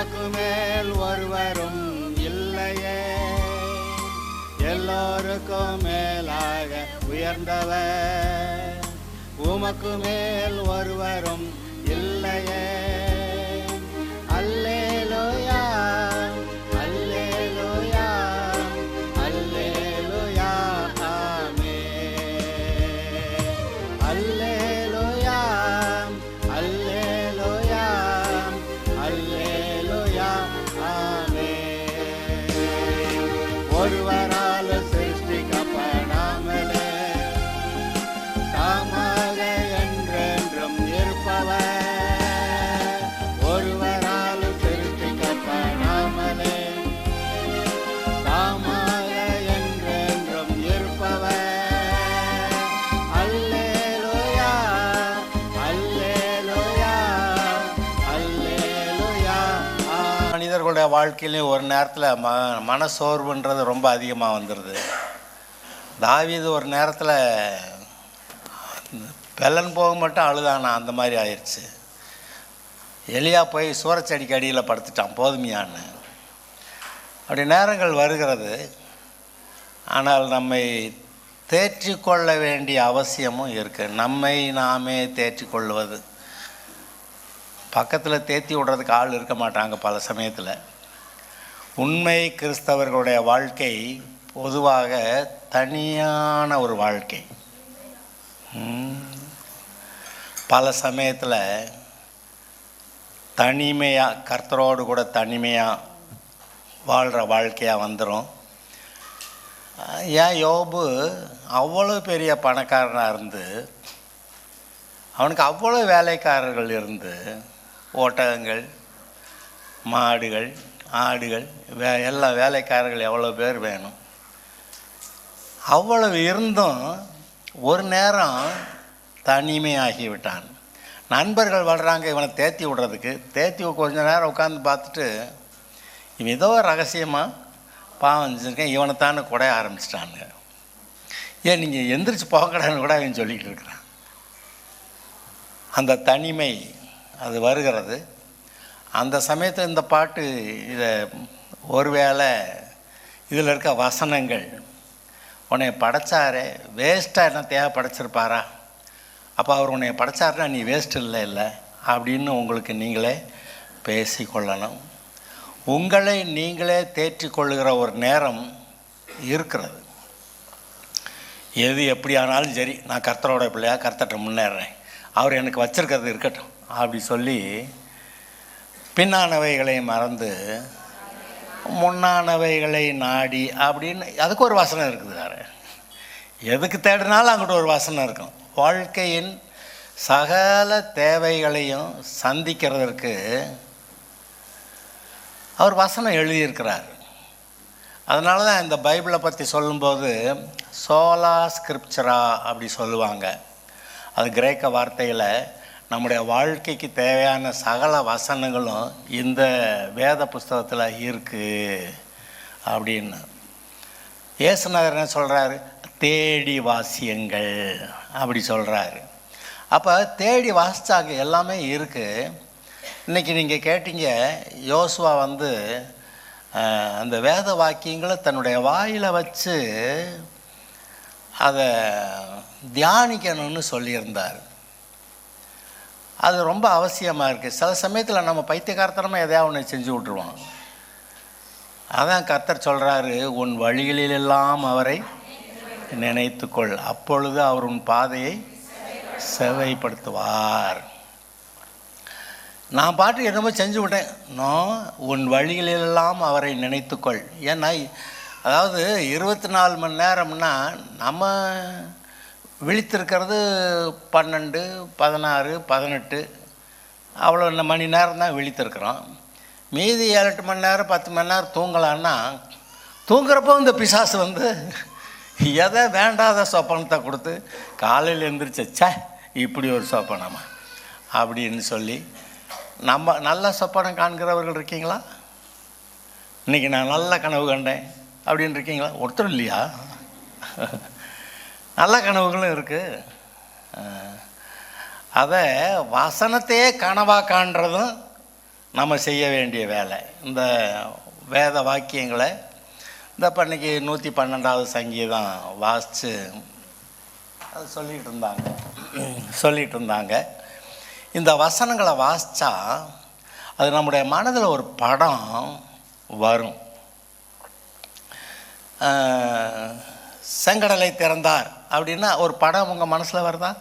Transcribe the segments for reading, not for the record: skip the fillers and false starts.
உமக்கு மேல் ஒருவரும் இல்லையே, எல்லோருக்கும் மேலாக உயர்ந்தவர். உமக்கு மேல் ஒருவரும் இல்லையே. அல்லேலூயா, அல்லேலூயா, அல்லேலூயா, ஆமென். அல்லேலூயா, அல்லேலூயா, அல்லேலூயா, ஆமென். ஒருவரால் சிருஷ்டிக்கப்படாமலே தாமாக என்றென்றும் இருப்பவர். ஒருவரால் சிருஷ்டிக்கப்படாமலே தாமாக என்றென்றும் இருப்பவர். அல்லேலூயா, அல்லேலூயா, அல்லேலூயா. மனிதர்களுடைய வாழ்க்கையிலையும் ஒரு நேரத்தில் மனசோர்வுன்றது ரொம்ப அதிகமாக வந்துடுது. தாவீது ஒரு நேரத்தில் பெல்லன் போக மட்டும் அழுதானா, அந்த மாதிரி ஆயிடுச்சு. எலியா போய் சூரச்செடிக்கு அடியில் படுத்துட்டான் போதுமையான்னு. அப்படி நேரங்கள் வருகிறது. ஆனால் நம்மை தேற்றிக்கொள்ள வேண்டிய அவசியமும் இருக்குது. நம்மை நாமே தேற்றிக்கொள்வது. பக்கத்தில் தேற்றி விடுறதுக்கு ஆள் இருக்க மாட்டாங்க பல சமயத்தில். உண்மை கிறிஸ்தவர்களுடைய வாழ்க்கை பொதுவாக தனியான ஒரு வாழ்க்கை. பல சமயத்தில் தனிமையாக, கர்த்தரோடு கூட தனிமையாக வாழ்கிற வாழ்க்கையாக வந்துடும். ஏன் யோபு அவ்வளோ பெரிய பணக்காரனாக இருந்து, அவனுக்கு அவ்வளோ வேலைக்காரர்கள் இருந்து, ஒட்டகங்கள், மாடுகள், ஆடுகள், எல்லா வேலைக்காரர்கள் எவ்வளோ பேர் வேணும். அவ்வளவு இருந்தும் ஒரு நேரம் தனிமையாகிவிட்டான். நண்பர்கள் வர்றாங்க இவனை தேற்றி விடுறதுக்கு. தேற்றி கொஞ்ச நேரம் உட்காந்து பார்த்துட்டு, இவன் ஏதோ ரகசியமாக பாவம் செஞ்சுருக்கேன், இவனைத்தானே குடைய ஆரம்பிச்சிட்டானுங்க. ஏன் நீங்கள் எந்திரிச்சு போகக்கூடாதுன்னு கூட அவன் சொல்லிக்கிட்டு இருக்கிறான். அந்த தனிமை அது வருகிறது. அந்த சமயத்தில் இந்த பாட்டு, இதை ஒருவேளை இதில் இருக்க வசனங்கள், உன்னை படைச்சாரே வேஸ்ட்டாக என்ன தேவை படைச்சிருப்பாரா, அப்போ அவர் உன்னை படைச்சாருன்னா நீ வேஸ்ட் இல்லை அப்படின்னு உங்களுக்கு நீங்களே பேசிக்கொள்ளணும். உங்களை நீங்களே தேற்றிக்கொள்ளுகிற ஒரு நேரம் இருக்கிறது. எது எப்படி ஆனாலும் சரி, நான் கர்த்தரோட பிள்ளையா, கர்த்தர்கிட்ட முன்னேறேன், அவர் எனக்கு வச்சிருக்கிறது இருக்கட்டும் அப்படி சொல்லி பின்னானவைகளை மறந்து முன்னானவைகளை நாடி அப்படின்னு அதுக்கு ஒரு வசனம் இருக்குது. வேறு எதுக்கு தேடினாலும் அங்கிட்ட ஒரு வசனம் இருக்கும். வாழ்க்கையின் சகல தேவைகளையும் சந்திக்கிறதற்கு அவர் வசனம் எழுதியிருக்கிறார். அதனால தான் இந்த பைபிளை பற்றி சொல்லும்போது சோலா ஸ்கிரிப்சரா அப்படி சொல்லுவாங்க. அது கிரேக்க வார்த்தையில் நம்முடைய வாழ்க்கைக்கு தேவையான சகல வசனங்களும் இந்த வேத புஸ்தகத்தில் இருக்குது அப்படின்னு. இயேசுநாதர் என்ன சொல்கிறாரு? தேடி வாசியுங்கள் அப்படி சொல்கிறாரு. அப்போ தேடி வாசித்தாங்க எல்லாமே இருக்குது. இன்றைக்கி நீங்கள் கேட்டீங்க, யோசுவா அந்த வேத வாக்கியங்களை தன்னுடைய வாயில் வச்சு அதை தியானிக்கணும்னு சொல்லியிருந்தார். அது ரொம்ப அவசியமாக இருக்குது. சில சமயத்தில் நம்ம பைத்தியக்காரத்தனமாக எதையா ஒன்று செஞ்சு விட்ருவோம். அதான் கர்த்தர் சொல்கிறாரு, உன் வழிகளிலெல்லாம் அவரை நினைத்துக்கொள், அப்பொழுது அவர் உன் பாதையை செவைப்படுத்துவார். நான் பாட்டு என்னமோ செஞ்சு விட்டேன். உன் வழிகளிலெல்லாம் அவரை நினைத்துக்கொள். ஏன்னா அதாவது 24 மணி நேரம்னா நம்ம விழித்திருக்கிறது 12, 16, 18 அவ்வளோ மணி நேரம் தான் விழித்திருக்கிறோம். மீதி 7-8 மணி நேரம் 10 மணி நேரம் தூங்கலான்னா, தூங்குறப்போ இந்த பிசாசு எதை வேண்டாத சொப்பனத்தை கொடுத்து காலையில் எழுந்திரிச்சா இப்படி ஒரு சொப்பனமா அப்படின்னு சொல்லி நம்ம நல்ல சொப்பனம் காண்கிறவர்கள் இருக்கீங்களா? இன்றைக்கி நான் நல்ல கனவு கண்டேன் அப்படின்னு இருக்கீங்களா? ஒருத்தர் இல்லையா? நல்ல கனவுகளும் இருக்குது. அதை வசனத்தையே கனவாக காண்றதும் நம்ம செய்ய வேண்டிய வேலை. இந்த வேத வாக்கியங்களை இந்த பண்ணிக்கு 112வது சங்கீதம் வாசித்து அது சொல்லிகிட்டு இருந்தாங்க. இந்த வசனங்களை வாசித்தா அது நம்முடைய மனதில் ஒரு படம் வரும். செங்கடலை திறந்தார் அப்படின்னா ஒரு படம் உங்கள் மனசில் வருதா?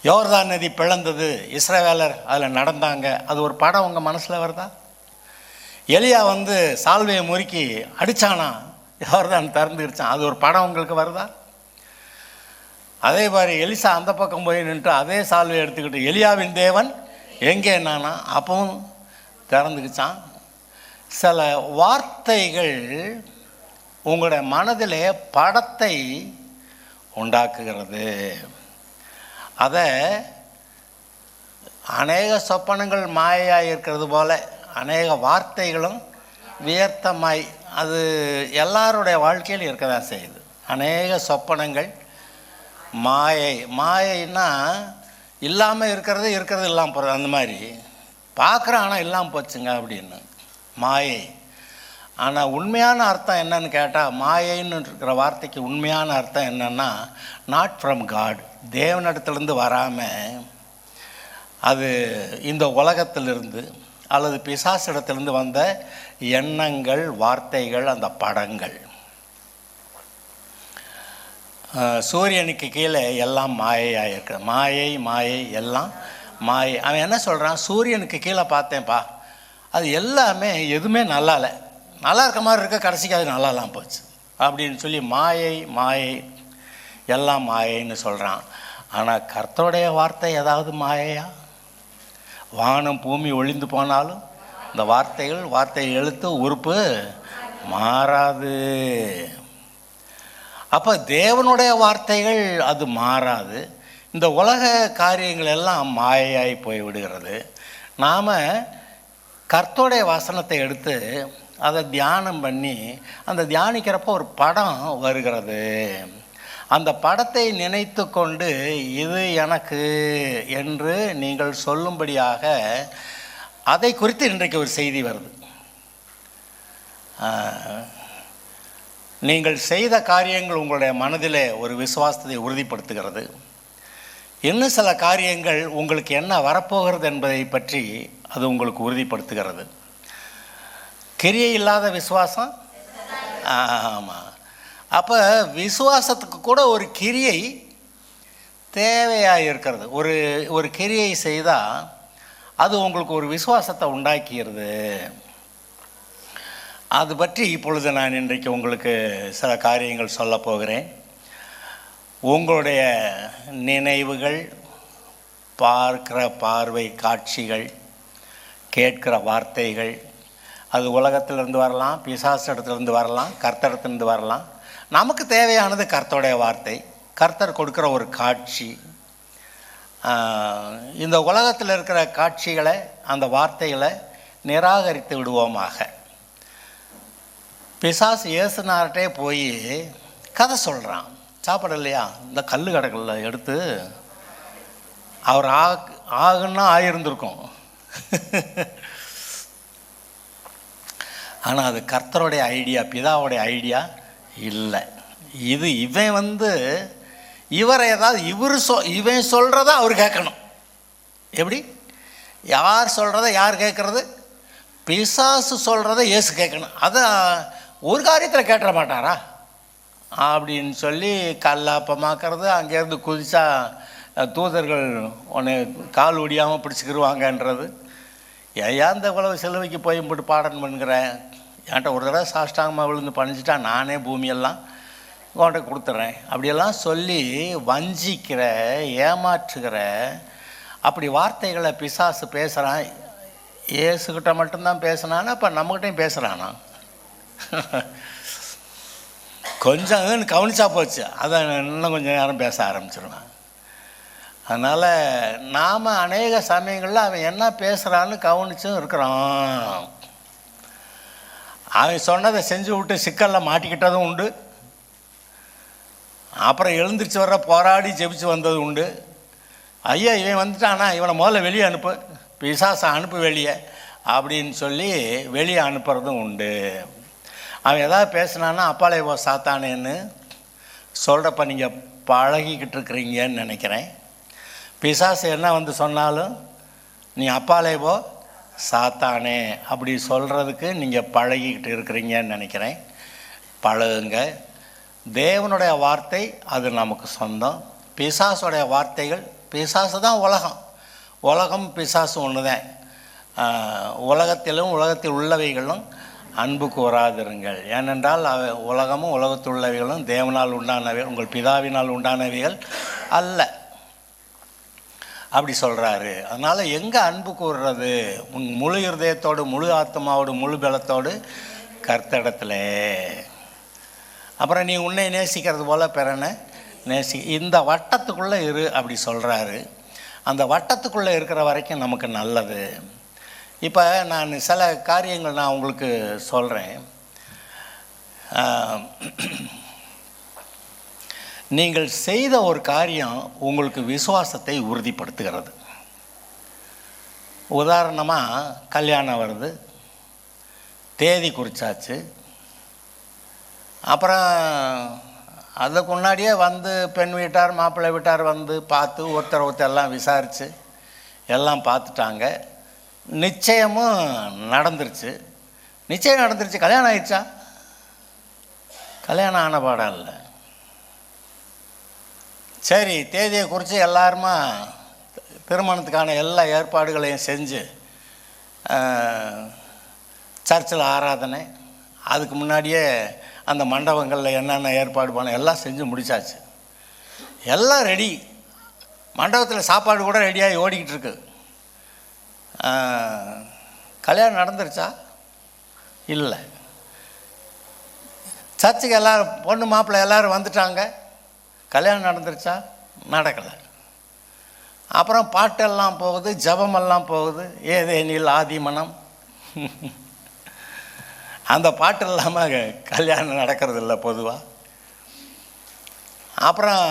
யோர்தான் நதி பிளந்தது, இஸ்ரவேலர் அதில் நடந்தாங்க, அது ஒரு படம் உங்கள் மனசில் வருதா? எலியா வந்து சால்வையை முறுக்கி அடித்தானா, யோர்தான் திறந்துடுச்சான், அது ஒரு படம் உங்களுக்கு வருதா? அதே மாதிரி எலிசா அந்த பக்கம் போய் நின்று அதே சால்வையை எடுத்துக்கிட்டு எலியாவின் தேவன் எங்கே என்னானா, அப்பவும் திறந்துக்கிச்சான். சில வார்த்தைகள் உங்களுடைய மனதிலே படத்தை உண்டாக்குகிறது. அதை அநேக சொப்பனங்கள் மாயையாக இருக்கிறது போல அநேக வார்த்தைகளும் வியர்த்தமாய் அது எல்லாருடைய வாழ்க்கையில் இருக்க தான் செய்யுது. அநேக சொப்பனங்கள் மாயைன்னா இல்லாமல் இருக்கிறது இல்லாமல் போகிறது, அந்த மாதிரி பார்க்குறேன் ஆனால் இல்லாமல் போச்சுங்க அப்படின்னு மாயை. ஆனால் உண்மையான அர்த்தம் என்னன்னு கேட்டால், மாயைன்னு இருக்கிற வார்த்தைக்கு உண்மையான அர்த்தம் என்னென்னா நாட் ஃப்ரம் காட், தேவனிடத்துலேருந்து வராமல் அது இந்த உலகத்திலிருந்து அல்லது பிசாசிடத்திலிருந்து வந்த எண்ணங்கள், வார்த்தைகள், அந்த படங்கள். சூரியனுக்கு கீழே எல்லாம் மாயையாக இருக்கு. மாயை எல்லாம் மாயை. அவன் என்ன சொல்கிறான், சூரியனுக்கு கீழே பார்த்தேன்ப்பா, அது எல்லாமே எதுவுமே நல்லா இல்லை, நல்லா இருக்க மாதிரி இருக்க, கடைசிக்கு அது நல்லாலாம் போச்சு அப்படின்னு சொல்லி மாயை எல்லாம் மாயைன்னு சொல்கிறான். ஆனால் கர்த்தருடைய வார்த்தை ஏதாவது மாயையா? வானம் பூமி ஒழிந்து போனாலும் இந்த வார்த்தை எழுத்து உறுப்பு மாறாது. அப்போ தேவனுடைய வார்த்தைகள் அது மாறாது. இந்த உலக காரியங்கள் எல்லாம் மாயையாகி போய்விடுகிறது. நாம் கர்த்தருடைய வசனத்தை எடுத்து அதை தியானம் பண்ணி அந்த தியானிக்கிறப்போ ஒரு படம் வருகிறது. அந்த படத்தை நினைத்து கொண்டு இது எனக்கு என்று நீங்கள் சொல்லும்படியாக அதை குறித்து இன்றைக்கு ஒரு செய்தி வருது. நீங்கள் செய்த காரியங்கள் உங்களுடைய மனதிலே ஒரு விசுவாசத்தை உறுதிப்படுத்துகிறது. இன்னும் சில காரியங்கள் உங்களுக்கு என்ன வரப்போகிறது என்பதை பற்றி அது உங்களுக்கு உறுதிப்படுத்துகிறது. கிரியை இல்லாத விசுவாசம், ஆமாம். அப்போ விசுவாசத்துக்கு கூட ஒரு கிரியை தேவையாக இருக்கிறது. ஒரு கிரியை செய்தால் அது உங்களுக்கு ஒரு விசுவாசத்தை உண்டாக்கிறது. அது பற்றி இப்பொழுது நான் இன்றைக்கு உங்களுக்கு சில காரியங்கள் சொல்ல போகிறேன். உங்களுடைய நினைவுகள், பார்க்கிற பார்வை காட்சிகள், கேட்கிற வார்த்தைகள், அது உலகத்திலிருந்து வரலாம், பிசாசு இடத்துலேருந்து வரலாம், கர்த்தரிடத்துலேருந்து வரலாம். நமக்கு தேவையானது கர்த்தருடைய வார்த்தை, கர்த்தர் கொடுக்குற ஒரு காட்சி. இந்த உலகத்தில் இருக்கிற காட்சிகளை, அந்த வார்த்தைகளை நிராகரித்து விடுவோமாக. பிசாசு இயேசுனார்கிட்டே போய் கதை சொல்கிறான். சாப்பாடு இல்லையா, இந்த கல் கடைகளில் எடுத்து அவர் ஆகுன்னா ஆகியிருந்திருக்கும். ஆனால் அது கர்த்தருடைய ஐடியா, பிதாவுடைய ஐடியா இல்லை. இவரை ஏதாவது இவன் சொல்கிறத அவர் கேட்கணும். எப்படி? யார் சொல்கிறத யார் கேட்குறது? பிசாசு சொல்கிறத இயேசு கேட்கணும். அதை ஒரு காரியத்தில் கேட்டுற மாட்டாரா அப்படின்னு சொல்லி கல்லாப்பமாக்கிறது, அங்கேருந்து குதிச்சா தூதர்கள் உன்னை கால் ஒடியாமல் பிடிச்சிக்கிடுவாங்கன்றது. ஏன் இந்த உலக செலவைக்கு போய் போட்டு பாடம் பண்ணுகிறேன், என்கிட்ட ஒரு தடவை சாஷ்டாங்கமாக விழுந்து பணிச்சிட்டா நானே பூமியெல்லாம் உன்கிட்ட கொடுத்துட்றேன் அப்படியெல்லாம் சொல்லி வஞ்சிக்கிற, ஏமாற்றுகிற அப்படி வார்த்தைகளை பிசாசு பேசுகிறான். இயேசுக்கிட்ட மட்டும்தான் பேசுனானா, இப்போ நம்மகிட்டையும் பேசுகிறானா? கொஞ்சம் கவனிச்சா போச்சு, அதை இன்னும் கொஞ்சம் நேரம் பேச ஆரம்பிச்சிருவான். அதனால் நாம் அநேக சமயங்களில் அவன் என்ன பேசுகிறான்னு கவனிச்சும் இருக்கிறான். அவன் சொன்னதை செஞ்சு விட்டு சிக்கலில் மாட்டிக்கிட்டதும் உண்டு. அப்புறம் எழுந்திரிச்சு வர போராடி ஜெபிச்சு வந்தது உண்டு. ஐயா இவன் வந்துட்டானா, இவனை முதல்ல வெளியே அனுப்பு, பிசாசை அனுப்பு வெளியே அப்படின்னு சொல்லி வெளியே அனுப்புறதும் உண்டு. அவன் எதாவது பேசினான்னா அப்பாலே போ சாத்தானேன்னு சொல்கிறப்ப நீங்கள் பழகிக்கிட்டு இருக்கிறீங்கன்னு நினைக்கிறேன். பிசாசு என்ன வந்து சொன்னாலும் நீ அப்பாலே போ சாத்தானே அப்படி சொல்கிறதுக்கு நீங்கள் பழகிக்கிட்டு இருக்கிறீங்கன்னு நினைக்கிறேன். பழகுங்க. தேவனுடைய வார்த்தை அது நமக்கு சொந்தம். பிசாசுடைய வார்த்தைகள், பிசாசு தான் உலகம் பிசாசு ஒன்று தான். உலகத்திலும் உலகத்தில் உள்ளவைகளும் அன்பு கூறாதிருங்கள், ஏனென்றால் உலகமும் உலகத்தில் உள்ளவைகளும் தேவனால் உண்டானவை, உங்கள் பிதாவினால் உண்டானவைகள் அல்ல அப்படி சொல்கிறாரு. அதனால் எங்கே அன்பு கூறுறது? உன் முழு இருதயத்தோடு, முழு ஆத்மாவோடு, முழு பலத்தோடு கர்த்தரிடத்துல. அப்புறம் நீ உன்னை நேசிக்கிறது போல் பிறனை இந்த வட்டத்துக்குள்ளே இரு அப்படி சொல்கிறாரு. அந்த வட்டத்துக்குள்ளே இருக்கிற வரைக்கும் நமக்கு நல்லது. இப்போ நான் சில காரியங்கள் நான் உங்களுக்கு சொல்கிறேன். நீங்கள் செய்த ஒரு காரியம் உங்களுக்கு விசுவாசத்தை உறுதிப்படுத்துகிறது. உதாரணமாக கல்யாணம் வருது, தேதி குறிச்சாச்சு, அப்புறம் அதுக்கு முன்னாடியே வந்து பெண் வீட்டார் மாப்பிள்ளை வீட்டார் வந்து பார்த்து ஒருத்தர் எல்லாம் விசாரித்து எல்லாம் பார்த்துட்டாங்க. நிச்சயமும் நடந்துருச்சு. கல்யாணம் ஆயிடுச்சா? கல்யாணம் ஆன பாடம் இல்லை. சரி, தேதியை குறித்து எல்லாருமா திருமணத்துக்கான எல்லா ஏற்பாடுகளையும் செஞ்சு சர்ச்சில் ஆராதனை, அதுக்கு முன்னாடியே அந்த மண்டபங்களில் என்னென்ன ஏற்பாடு பண்ண எல்லாம் செஞ்சு முடித்தாச்சு. எல்லாம் ரெடி. மண்டபத்தில் சாப்பாடு கூட ரெடியாகி ஓடிக்கிட்டு இருக்கு. கல்யாணம் நடந்துருச்சா? இல்லை. சர்ச்சுக்கு எல்லோரும், பொண்ணு மாப்பிள்ளை எல்லோரும் வந்துட்டாங்க. கல்யாணம் நடந்துருச்சா? நடக்கலை. அப்புறம் பாட்டெல்லாம் போகுது, ஜபமெல்லாம் போகுது. ஏதேனில் ஆதிமனம் அந்த பாட்டு இல்லாமல் கல்யாணம் நடக்கிறது இல்லை பொதுவாக. அப்புறம்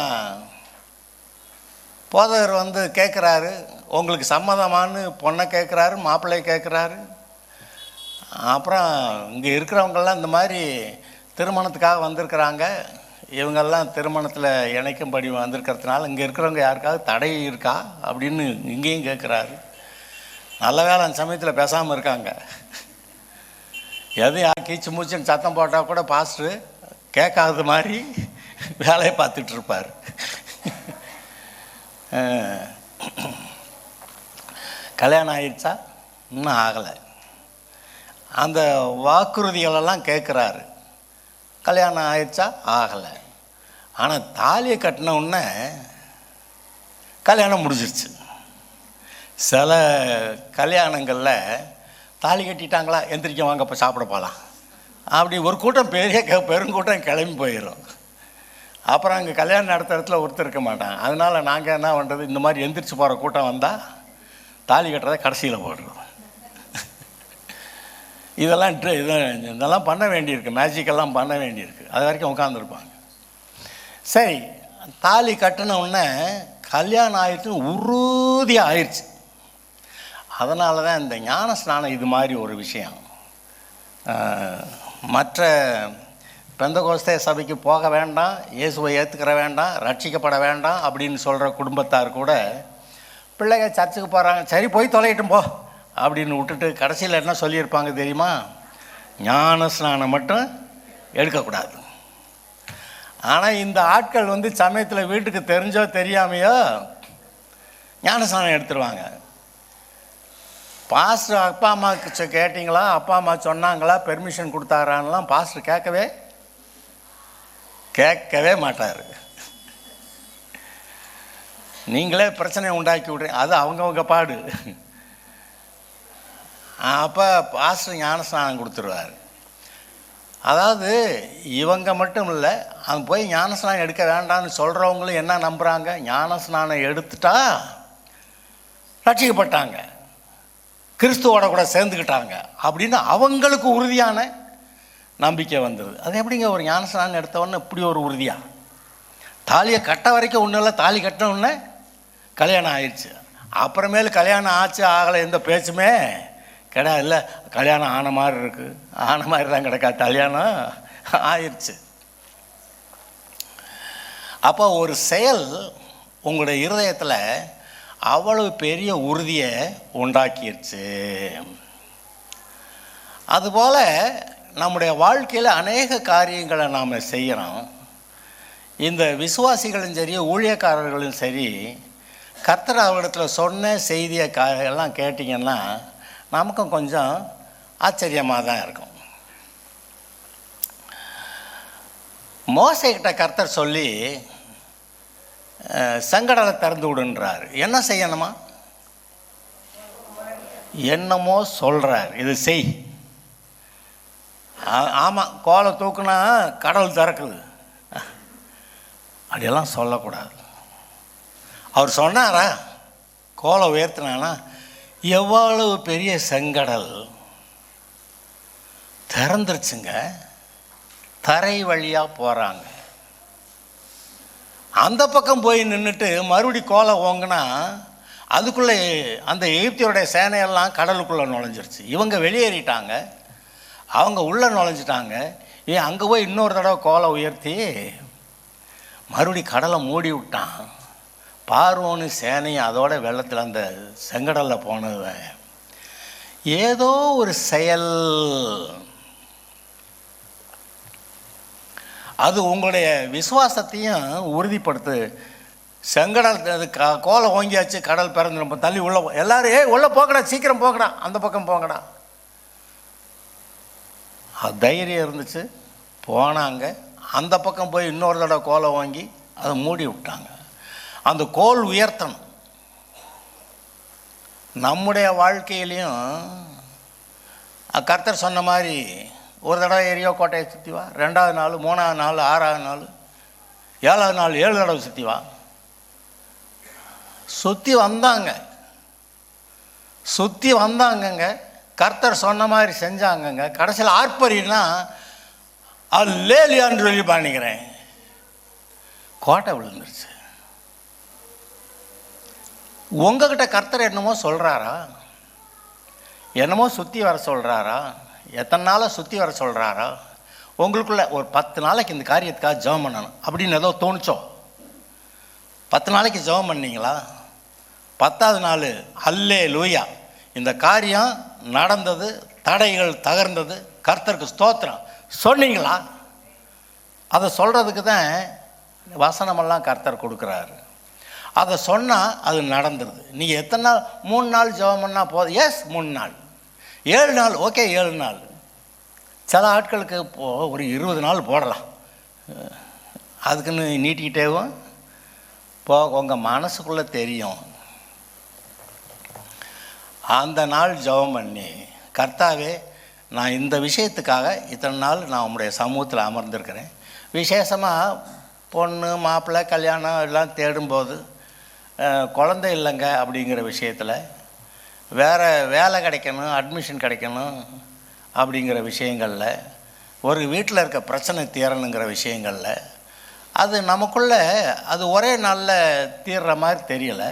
போதகர் வந்து கேட்குறாரு, உங்களுக்கு சம்மதமானு பொண்ணை கேட்குறாரு, மாப்பிள்ளையை கேட்குறாரு. அப்புறம் இங்கே இருக்கிறவங்கெல்லாம் இந்த மாதிரி திருமணத்துக்காக வந்திருக்கிறாங்க, இவங்கெல்லாம் திருமணத்தில் இணைக்கும்படி வந்திருக்கிறதுனால இங்கே இருக்கிறவங்க யாருக்காவது தடை இருக்கா அப்படின்னு இங்கேயும் கேட்குறாரு. நல்ல வேலை அந்த சமயத்தில் பேசாமல் இருக்காங்க. எதுவும் யார் கீச்சு மூச்சுன்னு சத்தம் போட்டால் கூட பாஸ்டர் கேட்காத மாதிரி வேலையை பார்த்துட்ருப்பார். கல்யாணம் ஆயிடுச்சா? இன்னும் ஆகலை. அந்த வாக்குறுதிகளெல்லாம் கேட்குறாரு. கல்யாணம் ஆயிடுச்சா? ஆகலை. ஆனால் தாலியை கட்டின உடனே கல்யாணம் முடிஞ்சிருச்சு. சில கல்யாணங்களில் தாலி கட்டிட்டாங்களா, எந்திரிக்க வாங்க இப்போ சாப்பிட போகலாம் அப்படி ஒரு கூட்டம் பெருங்கூட்டம் கிளம்பி போயிடும். அப்புறம் அங்கே கல்யாணம் நடத்துகிற இடத்துல ஒருத்தர் இருக்க மாட்டாங்க. அதனால் நாங்கள் என்ன பண்ணுறது, இந்த மாதிரி எந்திரிச்சு போகிற கூட்டம் வந்தால் தாலி கட்டுறதை கடைசியில் போடுறோம். இதெல்லாம் பண்ண வேண்டியிருக்கு, மேஜிக்கெல்லாம் பண்ண வேண்டியிருக்கு. அது வரைக்கும் உட்காந்துருப்பாங்க. சரி, தாலி கட்டின உடனே கல்யாணம் ஆயிடுச்சுன்னு உறுதியாக ஆயிடுச்சு. அதனால தான் இந்த ஞான ஸ்நானம் இது மாதிரி ஒரு விஷயம். மற்ற பெந்தகோஸ்தே சபைக்கு போக வேண்டாம், இயேசுவை ஏற்றுக்கிற வேண்டாம், ரட்சிக்கப்பட வேண்டாம் அப்படின்னு சொல்கிற குடும்பத்தார் கூட பிள்ளைங்க சர்ச்சுக்கு போகிறாங்க, சரி போய் தொலையிட்டும் போ அப்படின்னு விட்டுட்டு கடைசியில் என்ன சொல்லியிருப்பாங்க தெரியுமா? ஞான ஸ்நானம் மட்டும் எடுக்கக்கூடாது. ஆனால் இந்த ஆட்கள் வந்து சமயத்தில் வீட்டுக்கு தெரிஞ்சோ தெரியாமையோ ஞான ஸ்நானம் எடுத்துருவாங்க. பாஸ்டர் அப்பா அம்மாவுக்கு கேட்டிங்களா, அப்பா அம்மா சொன்னாங்களா, பெர்மிஷன் கொடுத்தாரான்லாம் பாஸ்டர் கேட்கவே மாட்டார். நீங்களே பிரச்சனையை உண்டாக்கி விட்றீங்க, அது அவங்கவுங்க பாடு. அப்போ பாஸ்டர் ஞானஸ்நானம் கொடுத்துருவார். அதாவது இவங்க மட்டும் இல்லை, அங்கே போய் ஞானஸ்நானம் எடுக்க வேண்டாம்னு சொல்கிறவங்களும் என்ன நம்புகிறாங்க, ஞானஸ்நானம் எடுத்துட்டா ரட்சிக்கப்பட்டாங்க, கிறிஸ்துவோட கூட சேர்ந்துக்கிட்டாங்க அப்படின்னு அவங்களுக்கு உறுதியான நம்பிக்கை வந்தது. அது எப்படிங்க ஒரு ஞானஸ்நானம் எடுத்தவொடனே இப்படி ஒரு உறுதியாக? தாலியை கட்ட வரைக்கும் ஒன்றும் இல்லை, தாலி கட்டினவுடனே கல்யாணம் ஆயிடுச்சு. அப்புறமேலு கல்யாணம் ஆச்சு ஆகலை எந்த பேச்சுமே கிடையாது. இல்லை கல்யாணம் ஆன மாதிரி இருக்குது, ஆன மாதிரி தான் கிடைக்காது, கல்யாணம் ஆயிடுச்சு. அப்போ ஒரு செயல் உங்களுடைய இருதயத்தில் அவ்வளவு பெரிய உறுதியை உண்டாக்கிடுச்சு. அதுபோல் நம்முடைய வாழ்க்கையில் அநேக காரியங்களை நாம் செய்கிறோம். இந்த விசுவாசிகளும் சரி ஊழியக்காரர்களும் சரி கர்த்தர் அவரிடத்தில் சொன்ன செய்தியை எல்லாம் கேட்டிங்கன்னா நமக்கும் கொஞ்சம் ஆச்சரியமாக தான் இருக்கும். மோசேக்கிட்ட கர்த்தர் சொல்லி செங்கடலை திறந்து விடுன்றார். என்ன செய்யணுமா? என்னமோ சொல்கிறார், இது செய். ஆமாம், கோலை தூக்குனா கடல் திறக்குது, அப்படியெல்லாம் சொல்லக்கூடாது. அவர் சொன்னாரா? கோலை உயர்த்தினானா எவ்வளவு பெரிய செங்கடல் திறந்துருச்சுங்க. தரை வழியாக போகிறாங்க. அந்த பக்கம் போய் நின்றுட்டு மறுபடி கோலை ஓங்கினா அதுக்குள்ளே அந்த எகிப்தியருடைய சேனையெல்லாம் கடலுக்குள்ளே நுழைஞ்சிருச்சு. இவங்க வெளியேறிட்டாங்க, அவங்க உள்ளே நுழைஞ்சிட்டாங்க. ஏன் அங்கே போய் இன்னொரு தடவை கோலை உயர்த்தி மறுபடி கடலை மூடி விட்டான். பார்வோனு சேனையும் அதோட வெள்ளத்தில் அந்த செங்கடலில் போனது. ஏதோ ஒரு செயல் அது உங்களுடைய விசுவாசத்தையும் உறுதிப்படுத்து. செங்கடல் அது கோலை ஓங்கியாச்சு, கடல் பிறந்து தள்ளி உள்ள எல்லோரும் உள்ளே போக்கடா, சீக்கிரம் போக்கடா, அந்த பக்கம் போங்கடா. அது தைரியம் இருந்துச்சு, போனாங்க. அந்த பக்கம் போய் இன்னொரு தடவை கோலை வாங்கி அதை மூடி விட்டாங்க. அந்த கோல் உயர்த்தணும். நம்முடைய வாழ்க்கையிலையும் கர்த்தர் சொன்ன மாதிரி ஒரு தடவை எரியோ கோட்டையை சுற்றி வா, 2வது நாள் 3வது நாள் 6வது நாள் 7வது நாள் 7 தடவை சுற்றி வா. சுற்றி வந்தாங்கங்க. கர்த்தர் சொன்ன மாதிரி செஞ்சாங்கங்க. கடைசியில் ஆர்ப்பரின்னா அல்லேலியான்னு சொல்லி பண்ணிக்கிறேன், கோட்டை விழுந்துருச்சு. உங்ககிட்ட கர்த்தர் என்னமோ சொல்கிறாரா? என்னமோ சுற்றி வர சொல்கிறாரா? எத்தனை நாளாக சுற்றி வர சொல்கிறாரா? உங்களுக்குள்ள ஒரு 10 நாளைக்கு இந்த காரியத்துக்காக ஜெபம் பண்ணணும் அப்படின்னு ஏதோ தோணுச்சோ? 10 நாளைக்கு ஜெபம் பண்ணிங்களா? 10வது நாள் அல்லேலூயா, இந்த காரியம் நடந்தது, தடைகள் தகர்ந்தது, கர்த்தருக்கு ஸ்தோத்திரம் சொன்னீங்களா? அதை சொல்கிறதுக்கு தான் வசனமெல்லாம் கர்த்தர் கொடுக்குறாரு. அதை சொன்னால் அது நடந்துருது. நீங்கள் எத்தனை நாள்? 3 நாள் ஜெபம் பண்ணால் போதும். எஸ் 3 நாள், 7 நாள், ஓகே 7 நாள். சில ஆட்களுக்கு ஒரு 20 நாள் போடலாம். அதுக்குன்னு நீட்டிக்கிட்டேவும் உங்கள் மனசுக்குள்ளே தெரியும். அந்த நாள் ஜெபம் பண்ணி, கர்த்தாவே நான் இந்த விஷயத்துக்காக இத்தனை நாள் நான் உங்களுடைய சமூகத்தில் அமர்ந்திருக்கிறேன். விசேஷமாக பொண்ணு மாப்பிள்ளை கல்யாணம் எல்லாம் தேடும்போது குழந்தை இல்லைங்க அப்படிங்கிற விஷயத்தில், வேறு வேலை கிடைக்கணும், அட்மிஷன் கிடைக்கணும் அப்படிங்கிற விஷயங்களில், ஒரு வீட்டில் இருக்க பிரச்சனை தீரணுங்கிற விஷயங்களில், அது நமக்குள்ளே அது ஒரே நாளில் தீர்ற மாதிரி தெரியலை.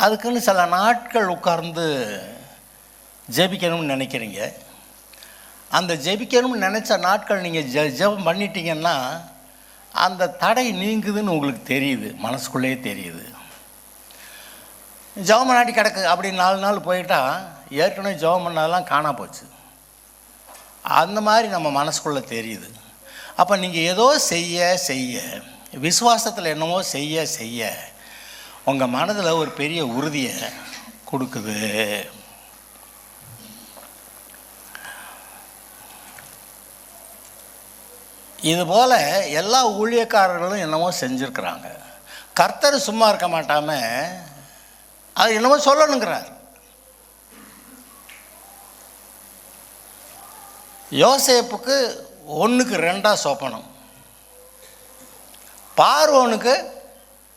அதுக்குன்னு சில நாட்கள் உட்கார்ந்து ஜெபிக்கணும்னு நினைக்கிறீங்க. அந்த ஜெபிக்கணும்னு நினச்ச நாட்கள் நீங்கள் ஜெபம் பண்ணிட்டீங்கன்னா அந்த தடை நீங்குதுன்னு உங்களுக்கு தெரியுது, மனசுக்குள்ளேயே தெரியுது. ஜெபம் பண்ணாட்டி கிடக்கு அப்படி 4 நாள் போயிட்டா ஏற்கனவே ஜெபம் பண்ணதெல்லாம் காணா போச்சு. அந்த மாதிரி நம்ம மனசுக்குள்ளே தெரியுது. அப்போ நீங்கள் ஏதோ செய்ய விசுவாசத்தில் என்னமோ செய்ய உங்கள் மனதில் ஒரு பெரிய உறுதியை கொடுக்குது. இதுபோல் எல்லா ஊழியக்காரர்களும் என்னமோ செஞ்சுருக்கிறாங்க. கர்த்தர் சும்மா இருக்க மாட்டாமல் அது என்னமோ சொல்லணுங்கிறார். யோசேப்புக்கு 1க்கு 2 சொப்பனம், பார்வோனுக்கு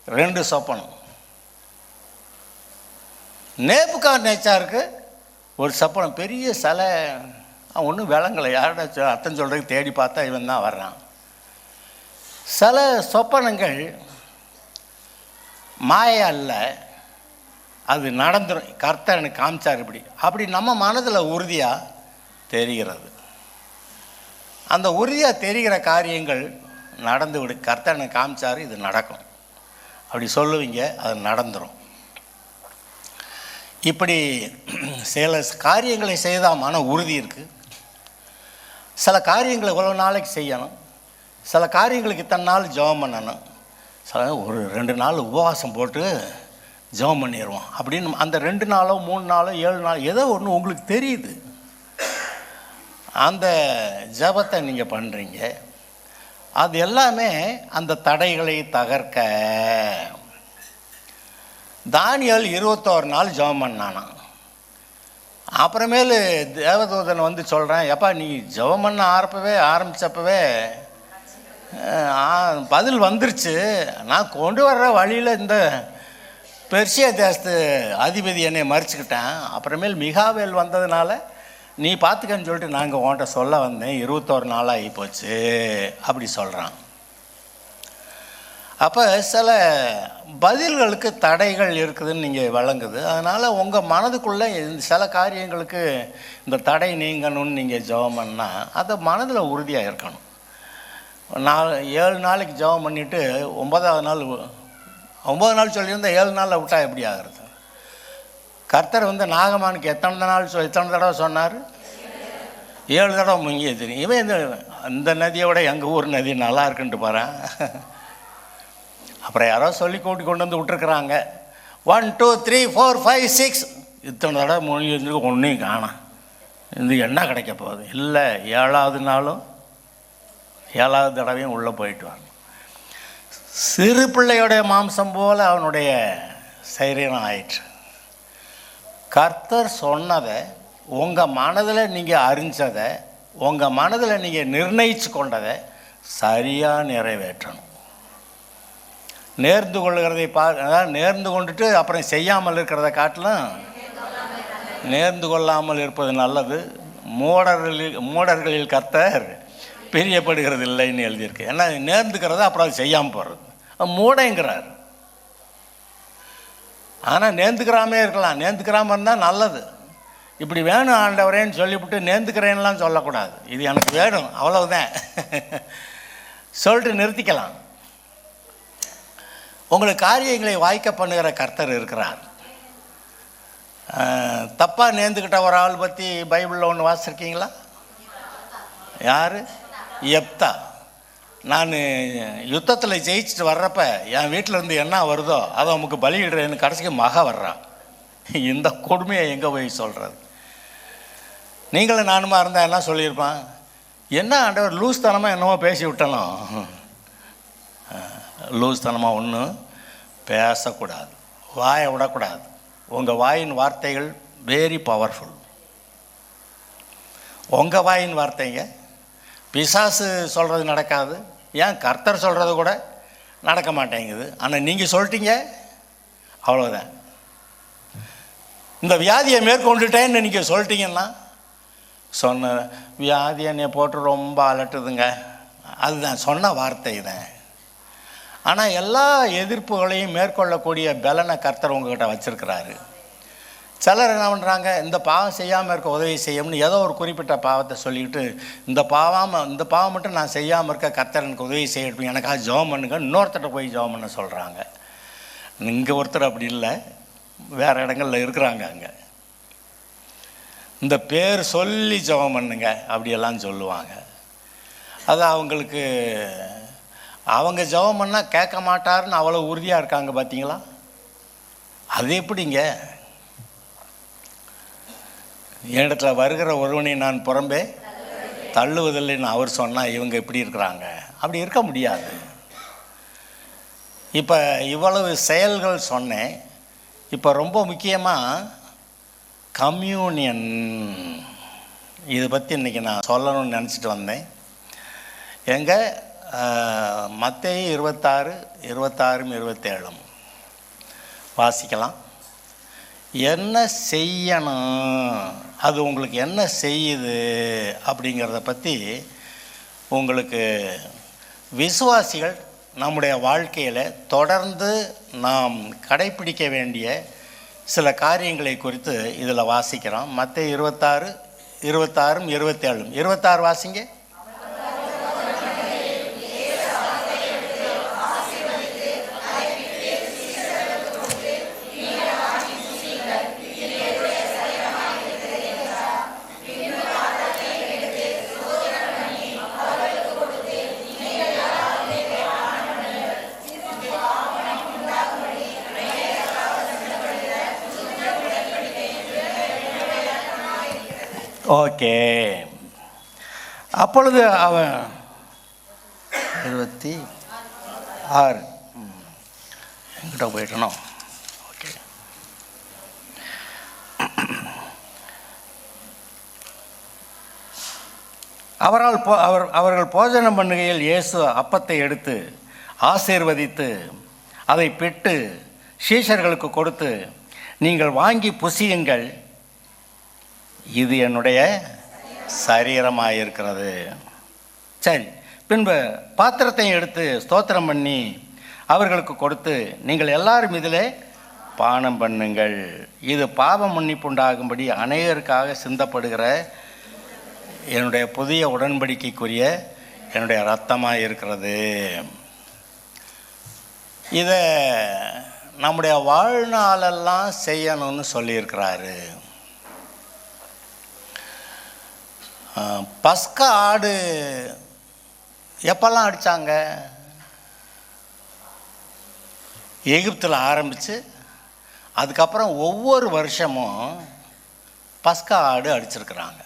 2 சொப்பனம், நேபுகாத்நேச்சாருக்கு ஒரு சொப்பனம். பெரிய சிலை, ஒன்றும் விளங்கலை, யாரோட அர்த்தம் சொல்கிறதுக்கு தேடி பார்த்தா இவன் தான் வர்றான். சில சொப்பனங்கள் மாயை அல்ல, அது நடந்துடும். கர்த்தர் எனக்கு காமிச்சார் இப்படி அப்படி நம்ம மனதில் உறுதியாக தெரிகிறது. அந்த உறுதியாக தெரிகிற காரியங்கள் நடந்து விடு. கர்த்தர் எனக்கு காமிச்சார், இது நடக்கும் அப்படி சொல்லுவீங்க, அது நடந்துடும். இப்படி சில காரியங்களை செய்தால் மன உறுதி இருக்குது. சில காரியங்களை இவ்வளோ நாளைக்கு செய்யணும், சில காரியங்களுக்கு இத்தனை நாள் ஜெபம் பண்ணணும், சில ஒரு 2 நாள் உபவாசம் போட்டு ஜெபம் பண்ணிடுவோம் அப்படின்னு. அந்த 2 நாளோ 3 நாளோ 7 நாள் ஏதோ ஒன்று உங்களுக்கு தெரியுது. அந்த ஜெபத்தை நீங்கள் பண்ணுறீங்க. அது எல்லாமே அந்த தடைகளை தகர்க்க. தானியேல் 21 நாள் ஜெபம் பண்ணானா. அப்புறமேலு தேவதூதன் வந்து சொல்கிறேன், எப்பா நீ ஜெபம் பண்ண ஆரம்பித்தப்பவே பதில் வந்துருச்சு, நான் கொண்டு வர்ற வழியில் இந்த பெர்சியா தேசத்து அதிபதி என்னை மறிச்சுக்கிட்டேன், அப்புறமேல் மிகாவேல் வந்ததுனால நீ பார்த்துக்கன்னு சொல்லிட்டு நாங்கள் உன்கிட்ட சொல்ல வந்தேன், 21 நாளாகி போச்சு அப்படி சொல்கிறான். அப்போ சில பதில்களுக்கு தடைகள் இருக்குதுன்னு நீங்கள் விளங்குது. அதனால் உங்கள் மனதுக்குள்ளே சில காரியங்களுக்கு இந்த தடை நீங்கணும்னு நீங்கள் ஜெபம் பண்ணால் அதை மனதில் உறுதியாக இருக்கணும். 7 நாளைக்கு ஜெபம் பண்ணிவிட்டு 9வது நாள் 9 நாள் சொல்லியிருந்தால் 7 நாளில் விட்டால் எப்படி ஆகிறது? கர்த்தர் வந்து நாகமானுக்கு எத்தனை தடவை சொன்னார்? 7 தடவை முங்கிய தெரியும். இவன் இந்த நதியை விட எங்கள் ஊர் நதி நல்லா இருக்குன்ட்டு பாறேன். அப்புறம் யாரோ சொல்லி கொண்டு வந்து விட்டுருக்குறாங்க. 1 2 3 4 5 6 இத்தனை தடவை மொழி இருந்துருக்கு, ஒன்றையும் காணாம். இது என்ன கிடைக்க போகுது? இல்லை, 7வது நாளும் 7வது தடவையும் உள்ளே போயிட்டு வாங்க. சிறு பிள்ளையோடைய மாம்சம் போல் அவனுடைய சரீரம் ஆயிற்று. கர்த்தர் சொன்னதை உங்கள் மனதில் நீங்கள் அறிஞ்சதை, உங்கள் மனதில் நீங்கள் நிர்ணயித்து கொண்டதை சரியாக நிறைவேற்றணும். நேர்ந்து கொள்ளுகிறதை அதாவது நேர்ந்து கொண்டுட்டு அப்புறம் செய்யாமல் இருக்கிறத காட்டிலும் நேர்ந்து கொள்ளாமல் இருப்பது நல்லது. மூடர்களில் கர்த்தர் பிரியப்படுகிறது இல்லைன்னு எழுதியிருக்கு. ஏன்னா நேர்ந்துக்கிறத அப்புறம் அது செய்யாமல் போகிறது மூடைங்கிறார். ஆனால் நேர்ந்துக்கிறாமே இருக்கலாம். நேர்ந்துக்கிறாமல் இருந்தால் நல்லது. இப்படி வேணும் ஆண்டவரேன்னு சொல்லிவிட்டு நேர்ந்துக்கிறேன்லாம் சொல்லக்கூடாது. இது எனக்கு வேணும் அவ்வளவுதான் சொல்லிட்டு நிறுத்திக்கலாம். உங்களுக்கு காரியங்களை வாய்க்க பண்ணுகிற கர்த்தர் இருக்கிறார். தப்பாக நேர்ந்துக்கிட்ட ஒரு ஆள் பற்றி பைபிளில் ஒன்று வாசிச்சிருக்கீங்களா? யார்? எப்தா. நான் யுத்தத்தில் ஜெயிச்சுட்டு வர்றப்ப என் வீட்டில் இருந்து என்ன வருதோ அதை அவனுக்கு பலியிடுறேன்னு கடைசிக்கு மக வர்றான். இந்த கொடுமையை எங்கே போய் சொல்கிறது? நீங்களும் நானுமா இருந்தால் என்ன சொல்லியிருப்பான்? என்ன ஆண்டவர் லூஸ் தனமாக என்னமோ பேசி விட்டணும். லூஸ் தனமாக ஒன்றும் பேசக்கூடாது, வாயை விடக்கூடாது. உங்கள் வாயின் வார்த்தைகள் வெரி பவர்ஃபுல். உங்கள் வாயின் வார்த்தைங்க. பிசாசு சொல்கிறது நடக்காது, ஏன் கர்த்தர் சொல்கிறது கூட நடக்க மாட்டேங்குது. ஆனால் நீங்கள் சொல்லிட்டீங்க, அவ்வளோதான். இந்த வியாதியை மேற்கொண்டுட்டேன்னு நீங்கள் சொல்லிட்டீங்கன்னா, சொன்ன வியாதி என்னை போட்டு ரொம்ப அலட்டுதுங்க, அதுதான் சொன்ன வார்த்தை தான். ஆனால் எல்லா எதிர்ப்புகளையும் மேற்கொள்ளக்கூடிய பலனை கர்த்தர் உங்ககிட்ட வச்சுருக்கிறாரு. சிலர் என்ன பண்ணுறாங்க, இந்த பாவம் செய்யாமல் இருக்க உதவி செய்யும்னு ஏதோ ஒரு குறிப்பிட்ட பாவத்தை சொல்லிக்கிட்டு, இந்த பாவம் மட்டும் நான் செய்யாமல் இருக்க கர்த்தர் எனக்கு உதவி செய்யட்டும், எனக்காக ஜெபம் பண்ணுங்க, இன்னொருத்தட்ட போய் ஜெபம் பண்ண சொல்கிறாங்க. இங்கே ஒருத்தர் அப்படி இல்லை, வேறு இடங்களில் இருக்கிறாங்க. அங்கே இந்த பேர் சொல்லி ஜெபம் பண்ணுங்க அப்படியெல்லாம் சொல்லுவாங்க. அது அவங்களுக்கு அவங்க ஜெபம் பண்ணால் கேட்க மாட்டாருன்னு அவ்வளோ உறுதியாக இருக்காங்க. பார்த்தீங்களா? அது எப்படிங்க? என்னிடத்துல வருகிற ஒருவனை நான் புறம்பே தள்ளுவதில்லைன்னு அவர் சொன்னால் இவங்க எப்படி இருக்கிறாங்க? அப்படி இருக்க முடியாது. இப்போ இவ்வளவு செயல்கள் சொன்னேன். இப்போ ரொம்ப முக்கியமாக கம்யூனியன், இதை பற்றி இன்றைக்கி நான் சொல்லணும்னு நினச்சிட்டு வந்தேன். எங்கே மத்தேயு 26, 26, 27 வாசிக்கலாம். என்ன செய்யணும், அது உங்களுக்கு என்ன செய்யுது அப்படிங்கிறத பற்றி உங்களுக்கு விசுவாசிகள் நம்முடைய வாழ்க்கையில் தொடர்ந்து நாம் கடைப்பிடிக்க வேண்டிய சில காரியங்களை குறித்து இதில் வாசிக்கிறோம். மத்தேயு 26, 26, 27. 26 வாசிங்க. ஓகே. அப்பொழுது அவன் 26 எங்கிட்ட போயிட்டனோ. ஓகே. அவர்கள் போஜனம் பண்ணுகையில் இயேசு அப்பத்தை எடுத்து ஆசீர்வதித்து அதை பிட்டு சீஷர்களுக்கு கொடுத்து, நீங்கள் வாங்கி புசியுங்கள், இது என்னுடைய சரீரமாயிருக்கிறது. சரி. பின்பு பாத்திரத்தையும் எடுத்து ஸ்தோத்திரம் பண்ணி அவர்களுக்கு கொடுத்து, நீங்கள் எல்லாரும் இதில் பானம் பண்ணுங்கள், இது பாவ மன்னிப்புண்டாகும்படி அநேகருக்காக சிந்தப்படுகிற என்னுடைய புதிய உடன்படிக்கைக்குரிய என்னுடைய இரத்தமாக இருக்கிறது. இதை நம்முடைய வாழ்நாளெல்லாம் செய்யணும்னு சொல்லியிருக்கிறாரு. பஸ்கா ஆடு எப்பெல்லாம் அடித்தாங்க? எகிப்தில் ஆரம்பித்து அதுக்கப்புறம் ஒவ்வொரு வருஷமும் பஸ்கா ஆடு அடிச்சிருக்கிறாங்க.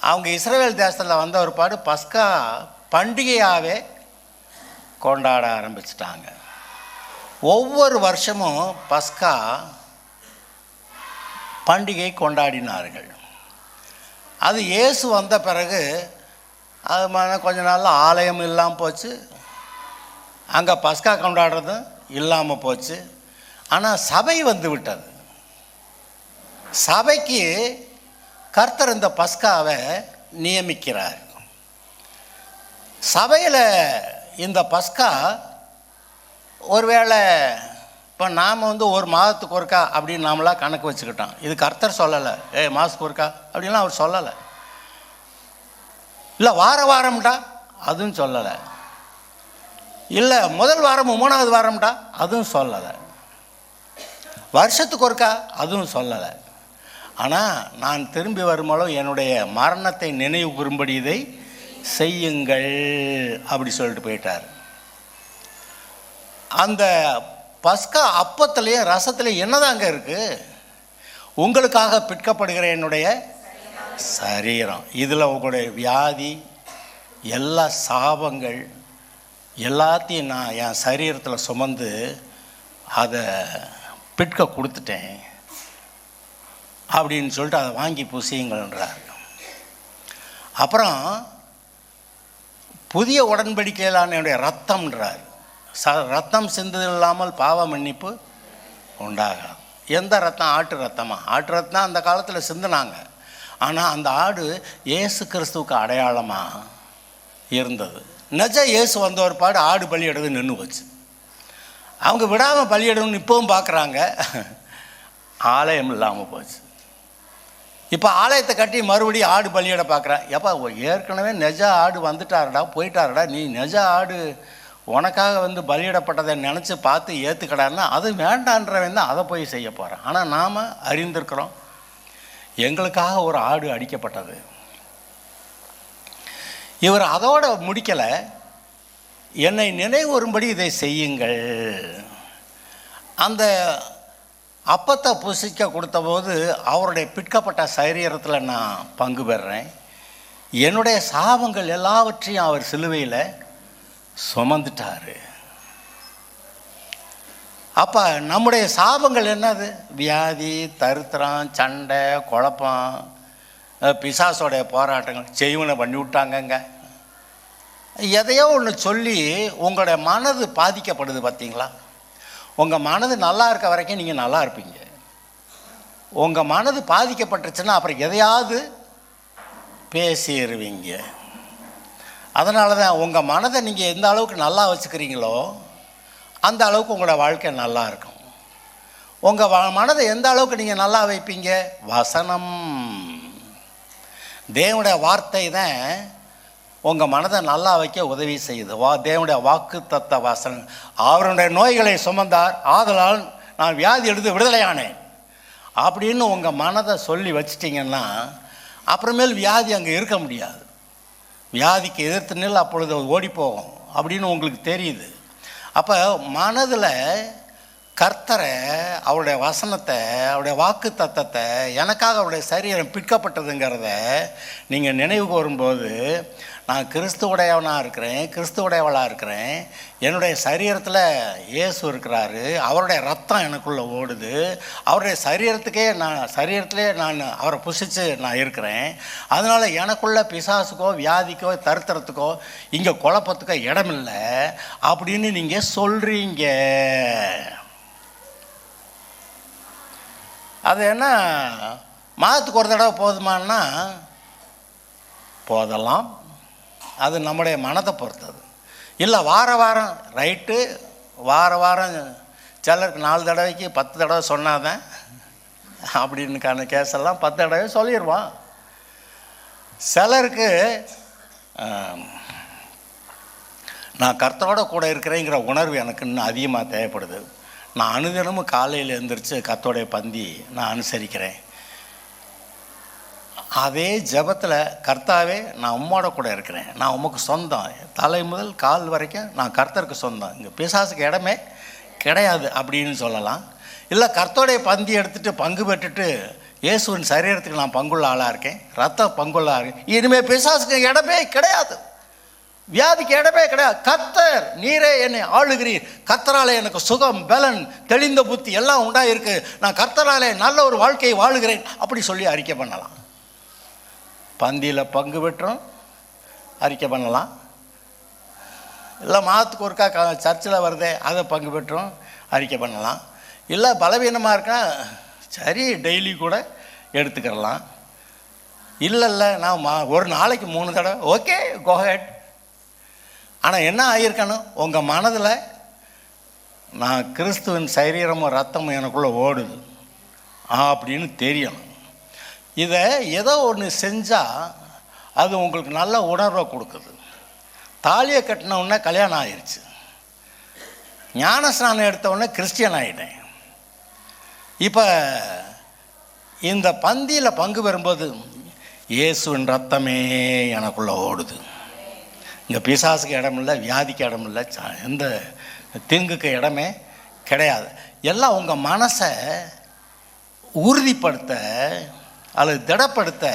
அவங்க இஸ்ரவேல் தேசத்தில் வந்த ஒரு பாடு பஸ்கா பண்டிகையாகவே கொண்டாட ஆரம்பிச்சிட்டாங்க. ஒவ்வொரு வருஷமும் பஸ்கா பண்டிகை கொண்டாடினார்கள். அது இயேசு வந்த பிறகு அது கொஞ்ச நாளில் ஆலயம் இல்லாமல் போச்சு, அங்கே பஸ்கா கொண்டாடுறதும் இல்லாமல் போச்சு. ஆனால் சபை வந்து விட்டது. சபைக்கு கர்த்தர் இந்த பஸ்காவை நியமிக்கிறார். சபையில் இந்த பஸ்கா ஒருவேளை இப்போ நாம் ஒரு மாதத்துக்கு ஒருக்கா அப்படின்னு நாமளாக கணக்கு வச்சுக்கிட்டோம். இது கர்த்தர் சொல்லலை. மாதத்துக்கு ஒருக்கா அப்படின்லாம் அவர் சொல்லலை. இல்லை வாரம்டா அதுவும் சொல்லலை. இல்லை முதல் வாரம் 3வது வாரம்டா அதுவும் சொல்லலை. வருஷத்துக்கு ஒருக்கா அதுவும் சொல்லலை. ஆனால் நான் திரும்பி வரும்போது என்னுடைய மரணத்தை நினைவு கூறும்படி இதை செய்யுங்கள் அப்படி சொல்லிட்டு போயிட்டார். அந்த பஸ்கா அப்பத்துலேயே ரசத்துலேயே என்னதாங்க இருக்குது? உங்களுக்காக பிற்கப்படுகிற என்னுடைய சரீரம். இதில் உங்களுடைய வியாதி, எல்லா சாபங்கள் எல்லாத்தையும் நான் என் சரீரத்தில் சுமந்து அதை பிற்க கொடுத்துட்டேன் அப்படின்னு சொல்லிட்டு அதை வாங்கி புசியுங்கள்ன்றார். அப்புறம் புதிய உடன்படிக்கையிலான என்னுடைய ரத்தம்ன்றார். ரத்தம் சிந்தது இல்லாமல் பாவ மன்னிப்பு உண்டாகாது. எந்த ரத்தம்? ஆட்டு ரத்தமா? ஆட்டு ரத்தம் அந்த காலத்தில் சிந்தினாங்க. ஆனால் அந்த ஆடு இயேசு கிறிஸ்துவுக்கு அடையாளமாக இருந்தது. நிஜ இயேசு வந்த ஒரு பாடு ஆடு பலியிடுறது நின்று போச்சு. அவங்க விடாமல் பலியிடணும்னு இப்போவும் பார்க்குறாங்க. ஆலயம் இல்லாமல் போச்சு. இப்போ ஆலயத்தை கட்டி மறுபடியும் ஆடு பலியிட பார்க்குறேன். எப்போ ஏற்கனவே நெஜ ஆடு வந்துட்டாருடா, போயிட்டாருடா, நீ நெஜ ஆடு உனக்காக பலியிடப்பட்டதை நினச்சி பார்த்து ஏற்றுக்கடான்னா அது வேண்டான்றவன் தான் அதை போய் செய்ய போகிறான். ஆனால் நாம் அறிந்திருக்கிறோம் எங்களுக்காக ஒரு ஆடு அடிக்கப்பட்டது. இவர் அதோட முடிக்கலை. என்னை நினைவுறும்படி இதை செய்யுங்கள். அந்த அப்பத்தை புசிக்க கொடுத்தபோது அவருடைய பிற்கப்பட்ட சரீரத்தில் நான் பங்கு பெறுறேன். என்னுடைய சாபங்கள் எல்லாவற்றையும் அவர் சிலுவையில் சுமந்துட்டார். அப்போ நம்முடைய சாபங்கள் என்னது? வியாதி, தரித்திரம், சண்டை, குழப்பம், பிசாசோடைய போராட்டங்கள் செய்வனை பண்ணி விட்டாங்கங்க. எதையோ ஒன்று சொல்லி உங்களுடைய மனது பாதிக்கப்படுது. பார்த்தீங்களா? உங்கள் மனது நல்லா இருக்க வரைக்கும் நீங்கள் நல்லா இருப்பீங்க. உங்கள் மனது பாதிக்கப்பட்டுச்சுன்னா அப்புறம் எதையாவது பேசிடுவீங்க. அதனால தான் உங்கள் மனதை நீங்கள் எந்த அளவுக்கு நல்லா வச்சுக்கிறீங்களோ அந்த அளவுக்கு உங்களோட வாழ்க்கை நல்லா இருக்கும். உங்கள் மனதை எந்த அளவுக்கு நீங்கள் நல்லா வைப்பீங்க? வசனம், தேவனுடைய வார்த்தை தான் உங்கள் மனதை நல்லா வைக்க உதவி செய்யுது. தேவனுடைய வாக்கு தத்த வசனம். அவருடைய நோய்களை சுமந்தார், ஆதலால் நான் வியாதி எடுத்து விடுதலையானேன் அப்படின்னு உங்கள் மனதை சொல்லி வச்சிட்டிங்கன்னா அப்புறமேல் வியாதி அங்கே இருக்க முடியாது. வியாதிக்கு எதிர்த்து நில், அப்பொழுது ஓடி போகும் அப்படின்னு உங்களுக்கு தெரியுது. அப்போ மனதில் கர்த்தரை, அவருடைய வசனத்தை, அவருடைய வாக்கு தத்தத்தை, எனக்காக அவருடைய சரீரம் பிற்கப்பட்டதுங்கிறத நீங்கள் நினைவு கூறும்போது, நான் கிறிஸ்துவுடையவனாக இருக்கிறேன், கிறிஸ்துவுடையவளாக இருக்கிறேன், என்னுடைய சரீரத்தில் இயேசு இருக்கிறாரு, அவருடைய ரத்தம் எனக்குள்ளே ஓடுது, அவருடைய சரீரத்திலே நான் அவரை புசித்து நான் இருக்கிறேன், அதனால் எனக்குள்ள பிசாசுக்கோ வியாதிக்கோ தருத்திரத்துக்கோ இங்கே குழப்பத்துக்கோ இடமில்லை அப்படின்னு நீங்கள் சொல்கிறீங்க. அது என்ன மாதத்துக்கு ஒரு தடவை போதுமானா போதலாம், அது நம்முடைய மனதை பொறுத்தது. இல்லை வாரம் ரைட்டு, வாரம் சிலருக்கு 4 தடவைக்கு 10 தடவை சொன்னாதான் அப்படின்னுக்கான கேஸெல்லாம் 10 தடவை சொல்லிடுவான். சிலருக்கு நான் கர்த்தரோட கூட இருக்கிறேங்கிற உணர்வு எனக்கு இன்னும் அதிகமாக தேவைப்படுது. நான் அனுதினமும் காலையில் எழுந்திரிச்சு கர்த்தருடைய பந்தி நான் அனுசரிக்கிறேன். அதே ஜெபத்தில், கர்த்தாவே நான் உம்மோட கூட இருக்கிறேன், நான் உமக்கு சொந்தம், தலை முதல் கால் வரைக்கும் நான் கர்த்தருக்கு சொந்தம், இங்கே பிசாசுக்கு இடமே கிடையாது அப்படின்னு சொல்லலாம். இல்லை கர்த்தருடைய பந்தி எடுத்துகிட்டு பங்கு பெற்றுட்டு இயேசுவின் சரீரத்துக்கு நான் பங்குள்ள ஆளாக இருக்கேன், ரத்தம் பங்குள்ள இருக்கேன், இனிமேல் பிசாசுக்கு இடமே கிடையாது, வியாதிக்கு இடமே கிடையாது, கர்த்தர் நீரே என்னை ஆளுகிறீர், கர்த்தராலே எனக்கு சுகம், பலன், தெளிந்த புத்தி எல்லாம் உண்டாயிருக்கு, நான் கர்த்தராலே நல்ல ஒரு வாழ்க்கையை வாழுகிறேன் அப்படி சொல்லி அறிக்கை பண்ணலாம். பந்தியில் பங்கு பெற்றும் அறிக்கை பண்ணலாம். இல்லை மாதத்துக்கு ஒருக்கா சர்ச்சில் வருதே அதை பங்கு பெற்றும் அறிக்கை பண்ணலாம். இல்லை பலவீனமாக இருக்கா சரி டெய்லி கூட எடுத்துக்கிறலாம். இல்லை நான் ஒரு நாளைக்கு 3 தடவை ஓகே கோ ஹெட். ஆனால் என்ன ஆகியிருக்கணும், உங்கள் மனதில் நான் கிறிஸ்துவின் சரீரமும் ரத்தமும் எனக்குள்ளே ஓடுது அப்படின்னு தெரியணும். இதை ஏதோ ஒன்று செஞ்சால் அது உங்களுக்கு நல்ல உணர்வை கொடுக்குது. தாலியை கட்டினவுடனே கல்யாணம் ஆயிடுச்சு, ஞான ஸ்நானம் எடுத்தவுடனே கிறிஸ்டியன் ஆகிட்டேன். இப்போ இந்த பந்தியில் பங்கு பெறும்போது இயேசுவின் ரத்தமே எனக்குள்ளே ஓடுது, இங்கே பிசாசுக்கு இடமில்லை, வியாதிக்கு இடமில்லை, எந்த தீங்குக்கு இடமே கிடையாது. எல்லாம் உங்கள் மனசை உறுதிப்படுத்த அல்லது திடப்படுத்த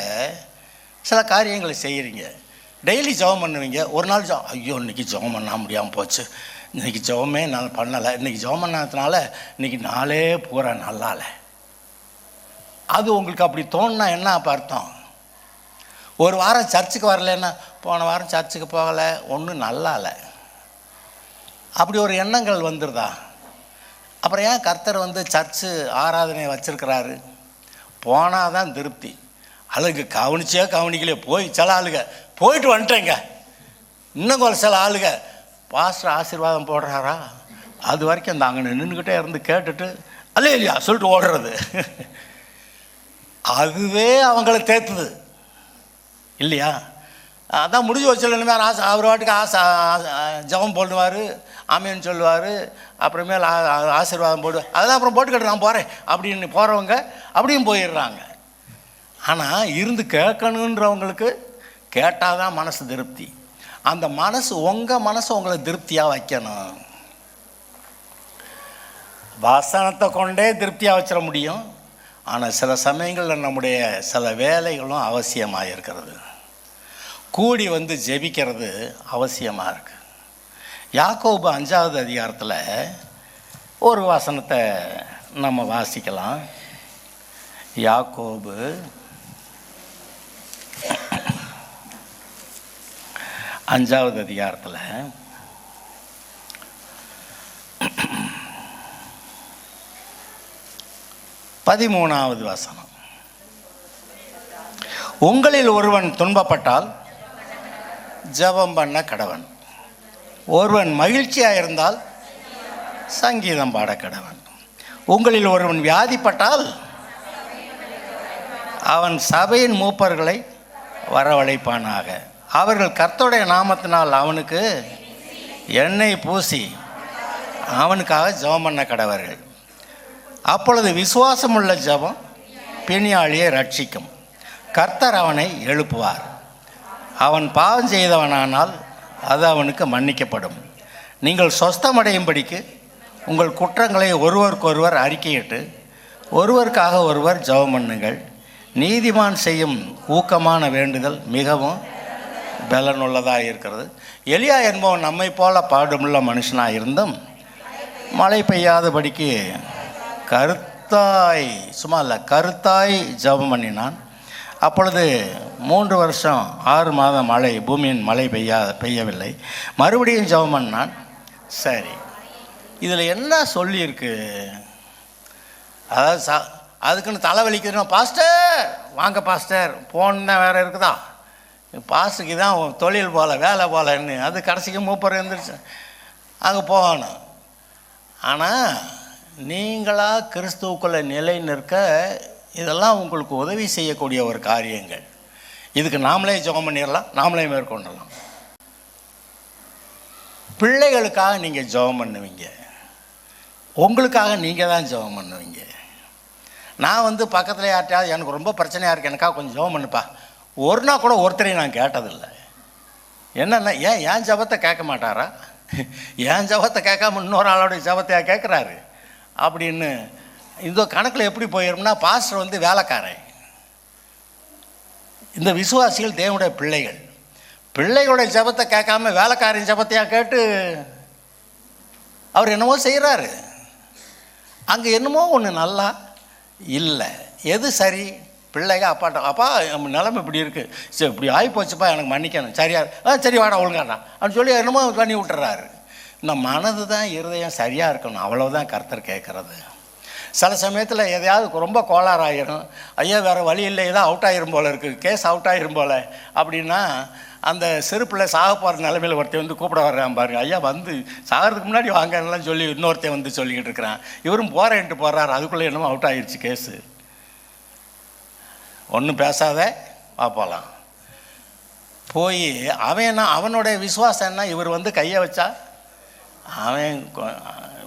சில காரியங்களை செய்கிறீங்க. டெய்லி ஜெபம் பண்ணுவீங்க, ஒரு நாள் ஐயோ இன்றைக்கி ஜெபம் பண்ண முடியாமல் போச்சு, இன்றைக்கி ஜெபமே நான் பண்ணலை, இன்றைக்கி ஜெபம் பண்ணதுனால இன்றைக்கி நாளே பூரா நல்லால. அது உங்களுக்கு அப்படி தோணுனா என்ன அப்போ அர்த்தம்? ஒரு வாரம் சர்ச்சுக்கு வரலன்னா, போன வாரம் சர்ச்சுக்கு போகலை, ஒன்றும் நல்லால, அப்படி ஒரு எண்ணங்கள் வந்துடுதா? அப்புறம் ஏன் கர்த்தர் சர்ச்சு ஆராதனை வச்சுருக்கிறாரு? போனால் தான் திருப்தி. அழுகு கவனிக்கலையே போய் சில ஆளுங்க போயிட்டு வந்துட்டேங்க, இன்னும் சில ஆளுங்க பாஸ்டர் ஆசீர்வாதம் போடுறாரா அது வரைக்கும் அந்த அங்கே நின்றுக்கிட்டே இருந்து கேட்டுட்டு இல்லையா சொல்லிட்டு ஓடுறது, அதுவே அவங்கள தேத்துது இல்லையா? அதான் முடிஞ்சு வச்சுலன்னு அவர் வாட்டுக்கு ஜபம் போடுவார், ஆமேன்னு சொல்லுவார், அப்புறமேல் ஆசீர்வாதம் போடுவார், அதெல்லாம் அப்புறம் போட்டுக்கிட்டு நான் போகிறேன் அப்படின்னு போகிறவங்க அப்படியும் போயிடுறாங்க. ஆனால் இருந்து கேட்கணுன்றவங்களுக்கு கேட்டால் தான் மனசு திருப்தி. அந்த மனசு உங்கள் மனசு உங்களை திருப்தியாக வைக்கணும். வாசனத்தை கொண்டே திருப்தியாக வச்சிட முடியும். ஆனால் சில சமயங்களில் நம்முடைய சில வேலைகளும் அவசியமாக இருக்கிறது, கூடி ஜெபிக்கிறது அவசியமாக இருக்குது. யாக்கோபு 5வது அதிகாரத்தில் ஒரு வசனத்தை நம்ம வாசிக்கலாம். யாக்கோபு 5வது அதிகாரத்தில் 13வது வசனம். உங்களில் ஒருவன் துன்பப்பட்டால் ஜெபம் பண்ண கடவன். ஒருவன் மகிழ்ச்சியாக இருந்தால் சங்கீதம் பாட கடவன். உங்களில் ஒருவன் வியாதிப்பட்டால் அவன் சபையின் மூப்பர்களை வரவழைப்பானாக. அவர்கள் கர்த்தருடைய நாமத்தினால் அவனுக்கு எண்ணெய் பூசி அவனுக்காக ஜெபம் பண்ண கடவர்கள். அப்பொழுது விசுவாசமுள்ள ஜெபம் பிணியாளியை ரட்சிக்கும். கர்த்தர் அவனை எழுப்புவார். அவன் பாவம் செய்தவனானால் அது அவனுக்கு மன்னிக்கப்படும். நீங்கள் சொஸ்தமடையும்படிக்கு உங்கள் குற்றங்களை ஒருவருக்கொருவர் அறிக்கையிட்டு ஒருவருக்காக ஒருவர் ஜெபம் பண்ணுங்கள். நீதிமான் செய்யும் ஊக்கமான வேண்டுதல் மிகவும் பலனுள்ளதாக இருக்கிறது. எலியா என்பவன் நம்மை போல பாடுமுள்ள மனுஷனாக இருந்தும் மழை பெய்யாதபடிக்கு கருத்தாய் ஜெபம் பண்ணினான். அப்பொழுது 3 வருஷம் 6 மாதம் பூமியின் மழை பெய்யவில்லை. மறுபடியும் ஜெபம் பண்ணான். சரி, இதில் என்ன சொல்லியிருக்கு? அதாவது அதுக்குன்னு தலைவலிக்குதுன்னா, பாஸ்டர் வாங்க பாஸ்டர் போன் தான் வேறு இருக்குதா? பாஸ்டருக்கு தான் தொழில் போல் வேலை போலன்னு அது கடைசிக்கு மூப்பர் எழுந்திரிச்சு அங்கே போகணும். ஆனால் நீங்களாக கிறிஸ்துவுக்குள்ளே நிலை நிற்க இதெல்லாம் உங்களுக்கு உதவி செய்யக்கூடிய ஒரு காரியங்கள். இதுக்கு நாமளே ஜெபம் பண்ணிடலாம், நாமளே மேற்கொண்டலாம். பிள்ளைகளுக்காக நீங்கள் ஜெபம் பண்ணுவீங்க, உங்களுக்காக நீங்கள் தான் ஜெபம் பண்ணுவீங்க. நான் பக்கத்தில் யார்ட்டையாவது எனக்கு ரொம்ப பிரச்சனையாக இருக்குது, எனக்காக கொஞ்சம் ஜெபம் பண்ணுப்பா, ஒரு நாள் கூட ஒருத்தரையும் நான் கேட்டதில்லை. என்னென்னா ஏன் ஜெபத்தை கேட்க மாட்டாரா? ஏன் ஜெபத்தை கேட்காம இன்னொரு ஆளோடைய ஜெபத்தையாக கேட்குறாரு அப்படின்னு இந்த கணக்கில் எப்படி போயிரும்னா, பாஸ்டர் வேலைக்காரன், இந்த விசுவாசிகள் தேவனுடைய பிள்ளைகள். பிள்ளைகளுடைய ஜெபத்தை கேட்காம வேலைக்காரன் ஜெபத்தையாக கேட்டு அவர் என்னமோ செய்கிறாரு. அங்கே என்னமோ ஒன்று நல்லா இல்லை. எது சரி? பிள்ளைங்க அப்பாட்ட, அப்பா நம்ம நிலைமை இப்படி இருக்குது, சரி இப்படி ஆகிப்போச்சுப்பா, எனக்கு மன்னிக்கணும், சரியா சரி வாடா ஒழுங்காடா அப்படின்னு சொல்லி என்னமோ பண்ணி விட்டுறாரு. இந்த மனது தான் இருதயம் சரியாக இருக்கணும், அவ்வளோதான் கர்த்தர் கேட்குறது. சில சமயத்தில் எதையாவது ரொம்ப கோளாறாயிரும், ஐயா வேறு வழி இல்லை, ஏதாவது அவுட் ஆகிரும் போல் இருக்குது, கேஸ் அவுட் ஆகிரும் போல் அப்படின்னா, அந்த சிறு பிள்ளை சாக போகிற நிலைமையில் ஒருத்தன் கூப்பிட வர்றான் பாருங்க, ஐயா சாகிறதுக்கு முன்னாடி வாங்கலாம் சொல்லி இன்னொருத்தன் சொல்லிக்கிட்டு இருக்கிறான். இவரும் போகிறேன்ட்டு போகிறாரு, அதுக்குள்ளே என்னமோ அவுட் ஆகிடுச்சு கேஸு. ஒன்றும் பேசாத பார்ப்போலாம் போய் அவனுடைய விசுவாசம் என்ன? இவர் கையை வச்சா அவன்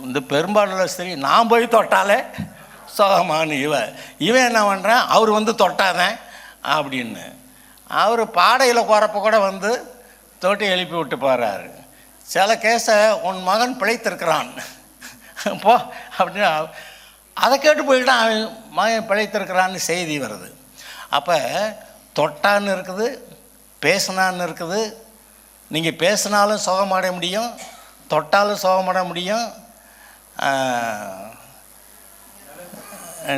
இந்த பெரும்பாலுள்ள ஸ்திரீ நான் போய் தொட்டாலே சுகமானு இவன் என்ன பண்ணுறான்? அவர் தொட்டாதேன் அப்படின்னு அவர் பாடையில் போகிறப்ப கூட தொட்டி எழுப்பி விட்டு போகிறாரு. சில கேஸை உன் மகன் பிழைத்திருக்கிறான் போ அப்படின்னு அதை கேட்டு போய்ட்டான். அவன் மகன் பிழைத்திருக்கிறான்னு செய்தி வருது. அப்போ தொட்டான்னு இருக்குது, பேசினான்னு இருக்குது. நீங்கள் பேசினாலும் சுகமடைய முடியும், தொட்டாலும் சுகமடைய முடியும்.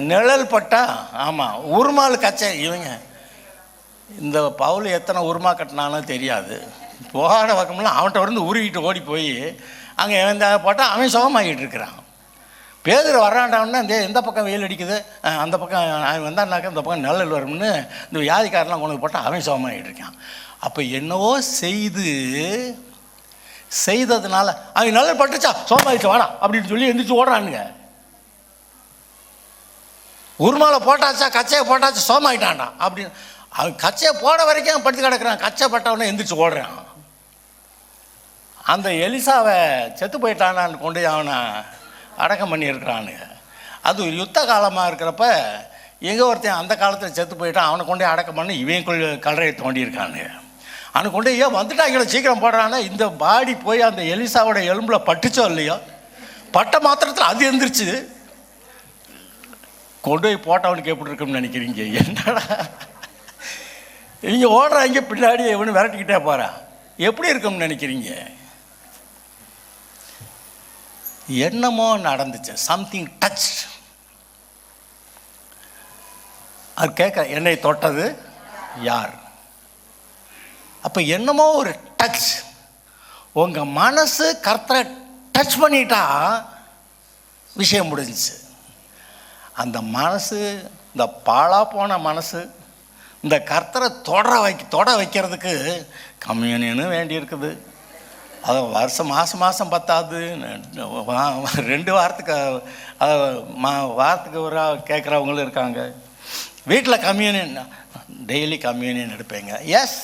நிழல் பட்டா ஆமாம் உருமால் கச்சை. இவங்க இந்த பவுல் எத்தனை உருமா கட்டினானோ தெரியாது. போகாத பக்கம்லாம் அவன்கிட்ட உருவிட்டு ஓடி போய் அங்கே போட்டால் அவன் சுகமாகிட்டு இருக்கிறான். பேதர் வர்றாண்டான்னா இந்த பக்கம் வெயில் அடிக்குது, அந்த பக்கம் அவன் வந்தான்னாக்கா இந்த பக்கம் நிழல் வரும்னு இந்த வியாதிக்காரெலாம் கொண்டு போட்டால் அவன் சுகமாகிட்டு இருக்கான். அப்போ என்னவோ செய்ததுனால அவன் நிழல் பட்டுச்சா சோமாயிடுச்சு வாடா அப்படின்னு சொல்லி எந்திரிச்சு ஓடுறானுங்க. உருமாலை போட்டாச்சா, கச்சையை போட்டாச்சா, சோமாயிட்டான்டா அப்படின்னு அவன் கச்சையை போட வரைக்கும் அவன் படுத்து கிடக்கிறான். கச்சை பட்டவனே எந்திரிச்சு ஓடுறான். அந்த எலிசாவை செத்து போயிட்டானான்னு கொண்டு அவனை அடக்கம் பண்ணியிருக்கிறானுங்க. அது யுத்த காலமாக இருக்கிறப்ப எங்கே ஒருத்தன் அந்த காலத்தில் செத்து போயிட்டான், அவனை கொண்டே அடக்கம் பண்ணி இவன் கல்லறையை தோண்டியிருக்கானுங்க. அவனை கொண்டு ஏன் வந்துட்டாங்களோ சீக்கிரம் போடுறான்னா, இந்த பாடி போய் அந்த எலிசாவோட எலும்பில் பட்டுச்சோ இல்லையோ, பட்ட மாத்திரத்தில் அது எந்திரிச்சு கொண்டு போய் போட்டவனுக்கு எப்படி இருக்குன்னு நினைக்கிறீங்க? என்னடா நீங்கள் ஓடுறாங்க பின்னாடி எவனு விரட்டிக்கிட்டே போகிறான், எப்படி இருக்கும்னு நினைக்கிறீங்க? என்னமோ நடந்துச்சு, சம்திங் டச். அது கேட்க என்னை தொட்டது யார்? அப்போ என்னமோ ஒரு டச். உங்கள் மனசு கர்த்தரை டச் பண்ணிட்டா விஷயம் முடிஞ்சிச்சு. அந்த மனசு, இந்த பாழா போன மனசு, இந்த கர்த்தரை தொட வைக்கிறதுக்கு கம்யூனியனும் வேண்டி இருக்குது. அது மாதம் பத்தாது, 2 வாரத்துக்கு வாரத்துக்கு ஒரு கேட்குறவங்களும் இருக்காங்க. வீட்டில் கம்யூனியன், டெய்லி கம்யூனியன் எடுப்பேங்க. எஸ்,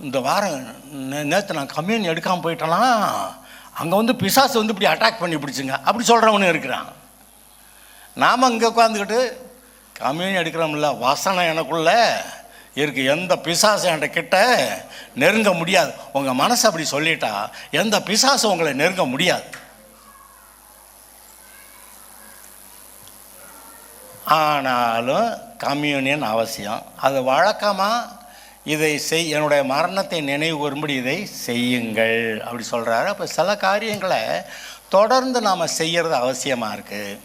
இந்த வாரம் நேற்று நான் கம்யூனியன் எடுக்காமல் போயிட்டேன்னா அங்கே வந்து பிசாசு வந்து இப்படி அட்டாக் பண்ணி பிடிச்சுங்க அப்படி சொல்கிறவனு இருக்கிறான். நாம் இங்கே உட்காந்துக்கிட்டு கம்யூனியன் எடுக்கிறோம்ல, வசனம் எனக்குள்ளே இருக்குது, எந்த பிசாசு என்கிட்ட கிட்ட நெருங்க முடியாது. உங்கள் மனசு அப்படி சொல்லிட்டா எந்த பிசாசு உங்களை நெருங்க முடியாது. ஆனாலும் கம்யூனியன் அவசியம். அது வழக்கமாக இதை என்னுடைய மரணத்தை நினைவு வரும்படி இதை செய்யுங்கள் அப்படி சொல்கிறாரு. அப்போ சில காரியங்களை தொடர்ந்து நாம் செய்கிறது அவசியமாக இருக்குது.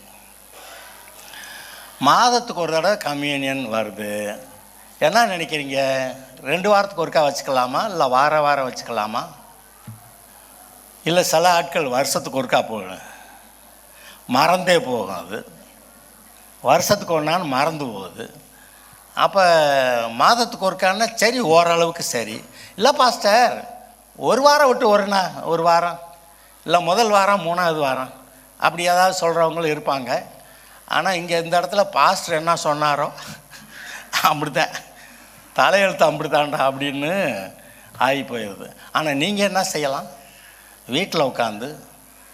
மாதத்துக்கு ஒரு தடவை கம்யூனியன் வருது. என்ன நினைக்கிறீங்க? 2 வாரத்துக்கு ஒருக்கா வச்சுக்கலாமா, இல்லை வாரம் வச்சுக்கலாமா, இல்லை சில ஆட்கள் வருஷத்துக்கு ஒருக்கா போகும், மறந்தே போகும். அது வருஷத்துக்கு ஒரு நாள் மறந்து போகுது. அப்போ மாதத்துக்கு ஒருக்கான்னா சரி, ஓரளவுக்கு சரி. இல்லை பாஸ்டர், ஒரு வாரம் விட்டு ஒரு வாரம், இல்லை முதல் வாரம் 3வது வாரம் அப்படி ஏதாவது சொல்கிறவங்களும் இருப்பாங்க. ஆனால் இங்கே இந்த இடத்துல பாஸ்டர் என்ன சொன்னாரோ அப்படித்தான், தலையெழுத்து அப்படித்தான்டா அப்படின்னு ஆகி போயிடுது. ஆனால் நீங்கள் என்ன செய்யலாம்? வீட்டில் உட்காந்து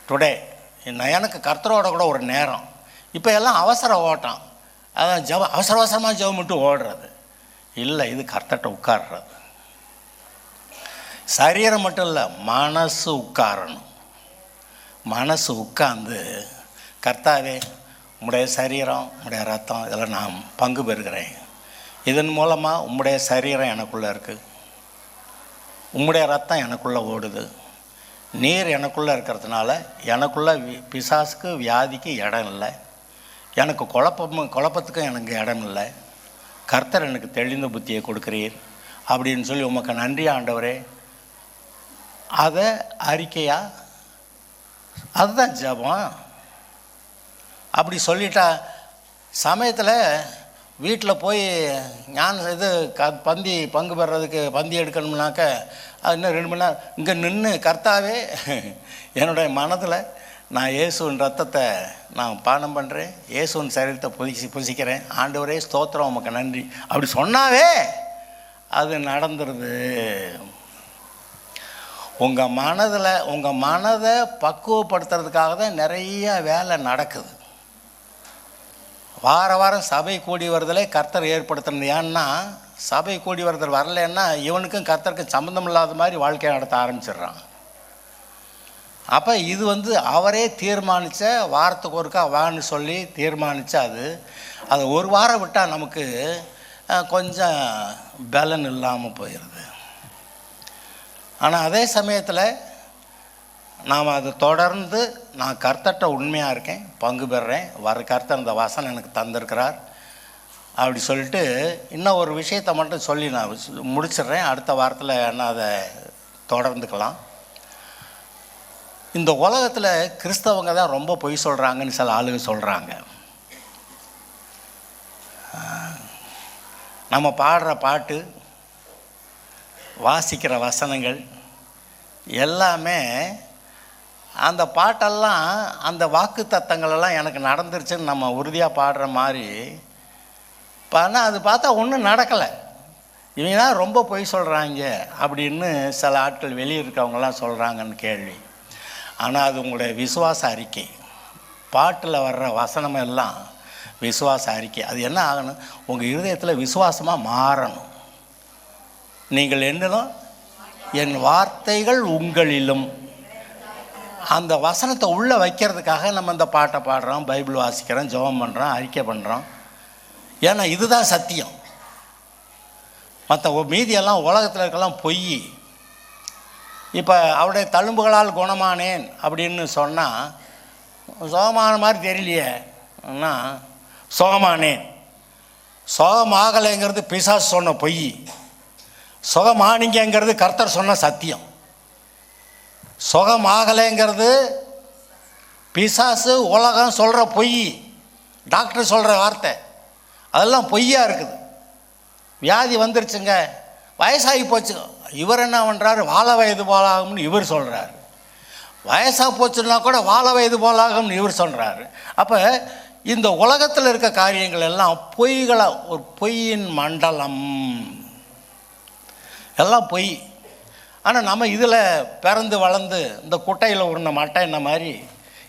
டுடே எனக்கு கர்த்தரோட கூட ஒரு நேரம். இப்போ எல்லாம் அவசர ஓட்டம், அதான் அவசரமாக ஜெபம் மட்டும் ஓடுறது இல்லை. இது கர்த்தர்கிட்ட உட்கார்றது. சரீரம் மட்டும் இல்லை, மனசு உட்காரணும். மனசு உட்கார்ந்து கர்த்தாவே, உம்முடைய சரீரம், உம்முடைய ரத்தம் இதெல்லாம் நான் பங்கு பெறுகிறேன். இதன் மூலமாக உம்முடைய சரீரம் எனக்குள்ளே இருக்குது, உம்முடைய ரத்தம் எனக்குள்ளே ஓடுது, நீர் எனக்குள்ளே இருக்கிறதுனால எனக்குள்ளே பிசாசுக்கு வியாதிக்கு இடம் இல்லை, எனக்கு குழப்பத்துக்கும் எனக்கு இடம் இல்லை. கர்த்தர் எனக்கு தெளிந்த புத்தியை கொடுக்குறீர் அப்படின்னு சொல்லி உமக்கு நன்றி ஆண்டவரே. அதை அறிக்கையா, அதுதான் ஜெபம். அப்படி சொல்லிட்டா சமயத்தில் வீட்டில் போய் பந்தி பங்கு பெறுறதுக்கு பந்தி எடுக்கணும்னாக்க அது இன்னும் 2 மணி நேரம் இங்கே நின்று கர்த்தாவே என்னுடைய மனதில் நான் இயேசுவின் ரத்தத்தை நான் பானம் பண்ணுறேன், இயேசுவின் சரீரத்தை புசிக்கிறேன், ஆண்டவரே ஸ்தோத்திரம் உமக்கு நன்றி அப்படி சொன்னாவே அது நடந்துருது. உங்கள் மனதை பக்குவப்படுத்துறதுக்காக தான் நிறைய வேலை நடக்குது. வாரம் சபை கூடி வருதலே கர்த்தர் ஏற்படுத்துறது. ஏன்னா சபை கூடி வருதல் வரலைன்னா இவனுக்கும் கர்த்தருக்கும் சம்மந்தம் இல்லாத மாதிரி வாழ்க்கையை நடத்த ஆரம்பிச்சிடுறான். அப்போ இது வந்து அவரே தீர்மானித்த, வாரத்துக்கு ஒருக்கா வான்னு சொல்லி தீர்மானித்தா அது ஒரு வாரம் விட்டால் நமக்கு கொஞ்சம் பலன் இல்லாமல் போயிடுது. ஆனால் அதே சமயத்தில் நாம் அதை தொடர்ந்து நான் கர்த்தர்கிட்ட உண்மையாக இருக்கேன், பங்கு பெறுறேன், கர்த்தர் இந்த வசனம் எனக்கு தந்திருக்கிறார் அப்படி சொல்லிட்டு இன்னும் ஒரு விஷயத்தை மட்டும் சொல்லி நான் முடிச்சிடுறேன். அடுத்த வாரத்தில் என்ன அதை தொடர்ந்துக்கலாம். இந்த உலகத்தில் கிறிஸ்தவங்க தான் ரொம்ப பொய் சொல்கிறாங்கன்னு சில ஆளுங்க சொல்கிறாங்க. நம்ம பாடுற பாட்டு, வாசிக்கிற வசனங்கள் எல்லாமே அந்த பாட்டெல்லாம் அந்த வாக்கு தத்தங்களெல்லாம் எனக்கு நடந்துருச்சுன்னு நம்ம உறுதியாக பாடுற மாதிரி. ஆனால் அது பார்த்தா ஒன்றும் நடக்கலை, இவங்க தான் ரொம்ப பொய் சொல்கிறாங்க அப்படின்னு சில ஆட்கள் வெளியே இருக்கவங்களாம் சொல்கிறாங்கன்னு கேள்வி. ஆனால் அது உங்களுடைய விசுவாச அறிக்கை. பாட்டில் வர்ற வசனம் எல்லாம் விசுவாச அறிக்கை. அது என்ன ஆகணும்? உங்கள் இருதயத்தில் விசுவாசமாக மாறணும். நீங்கள் என்னலும் என் வார்த்தைகள் உங்களிலும், அந்த வசனத்தை உள்ளே வைக்கிறதுக்காக நம்ம இந்த பாட்டை பாடுறோம், பைபிள் வாசிக்கிறோம், ஜெபம் பண்ணுறோம், அறிக்கை பண்ணுறோம். ஏன்னா இதுதான் சத்தியம். மற்ற மீதியெல்லாம் உலகத்தில் இருக்கலாம் பொய். இப்போ அவருடைய தழும்புகளால் குணமானேன் அப்படின்னு சொன்னால் சுகமான மாதிரி தெரியலையே. சுகமானேன், சுகமாகலைங்கிறது பிசாசு சொன்ன பொய், சுகமானிங்கிறது கர்த்தர் சொன்ன சத்தியம். சுகமாகலைங்கிறது பிசாசு உலகம் சொல்கிற பொய், டாக்டர் சொல்கிற வார்த்தை, அதெல்லாம் பொய்யா இருக்குது. வியாதி வந்துருச்சுங்க, வயசாகி போச்சு. இவர் என்ன பண்ணுறாரு, வாழ வயது போலாகும்னு இவர் சொல்கிறார். வயசாக போச்சுன்னா கூட வாழ வயது போலாகும்னு இவர் சொல்கிறாரு. அப்போ இந்த உலகத்தில் இருக்க காரியங்கள் எல்லாம் பொய்களை, ஒரு பொய்யின் மண்டலம், எல்லாம் பொய். ஆனால் நம்ம இதில் பிறந்து வளர்ந்து இந்த குட்டையில் உருண்ட மட்டை என்ன மாதிரி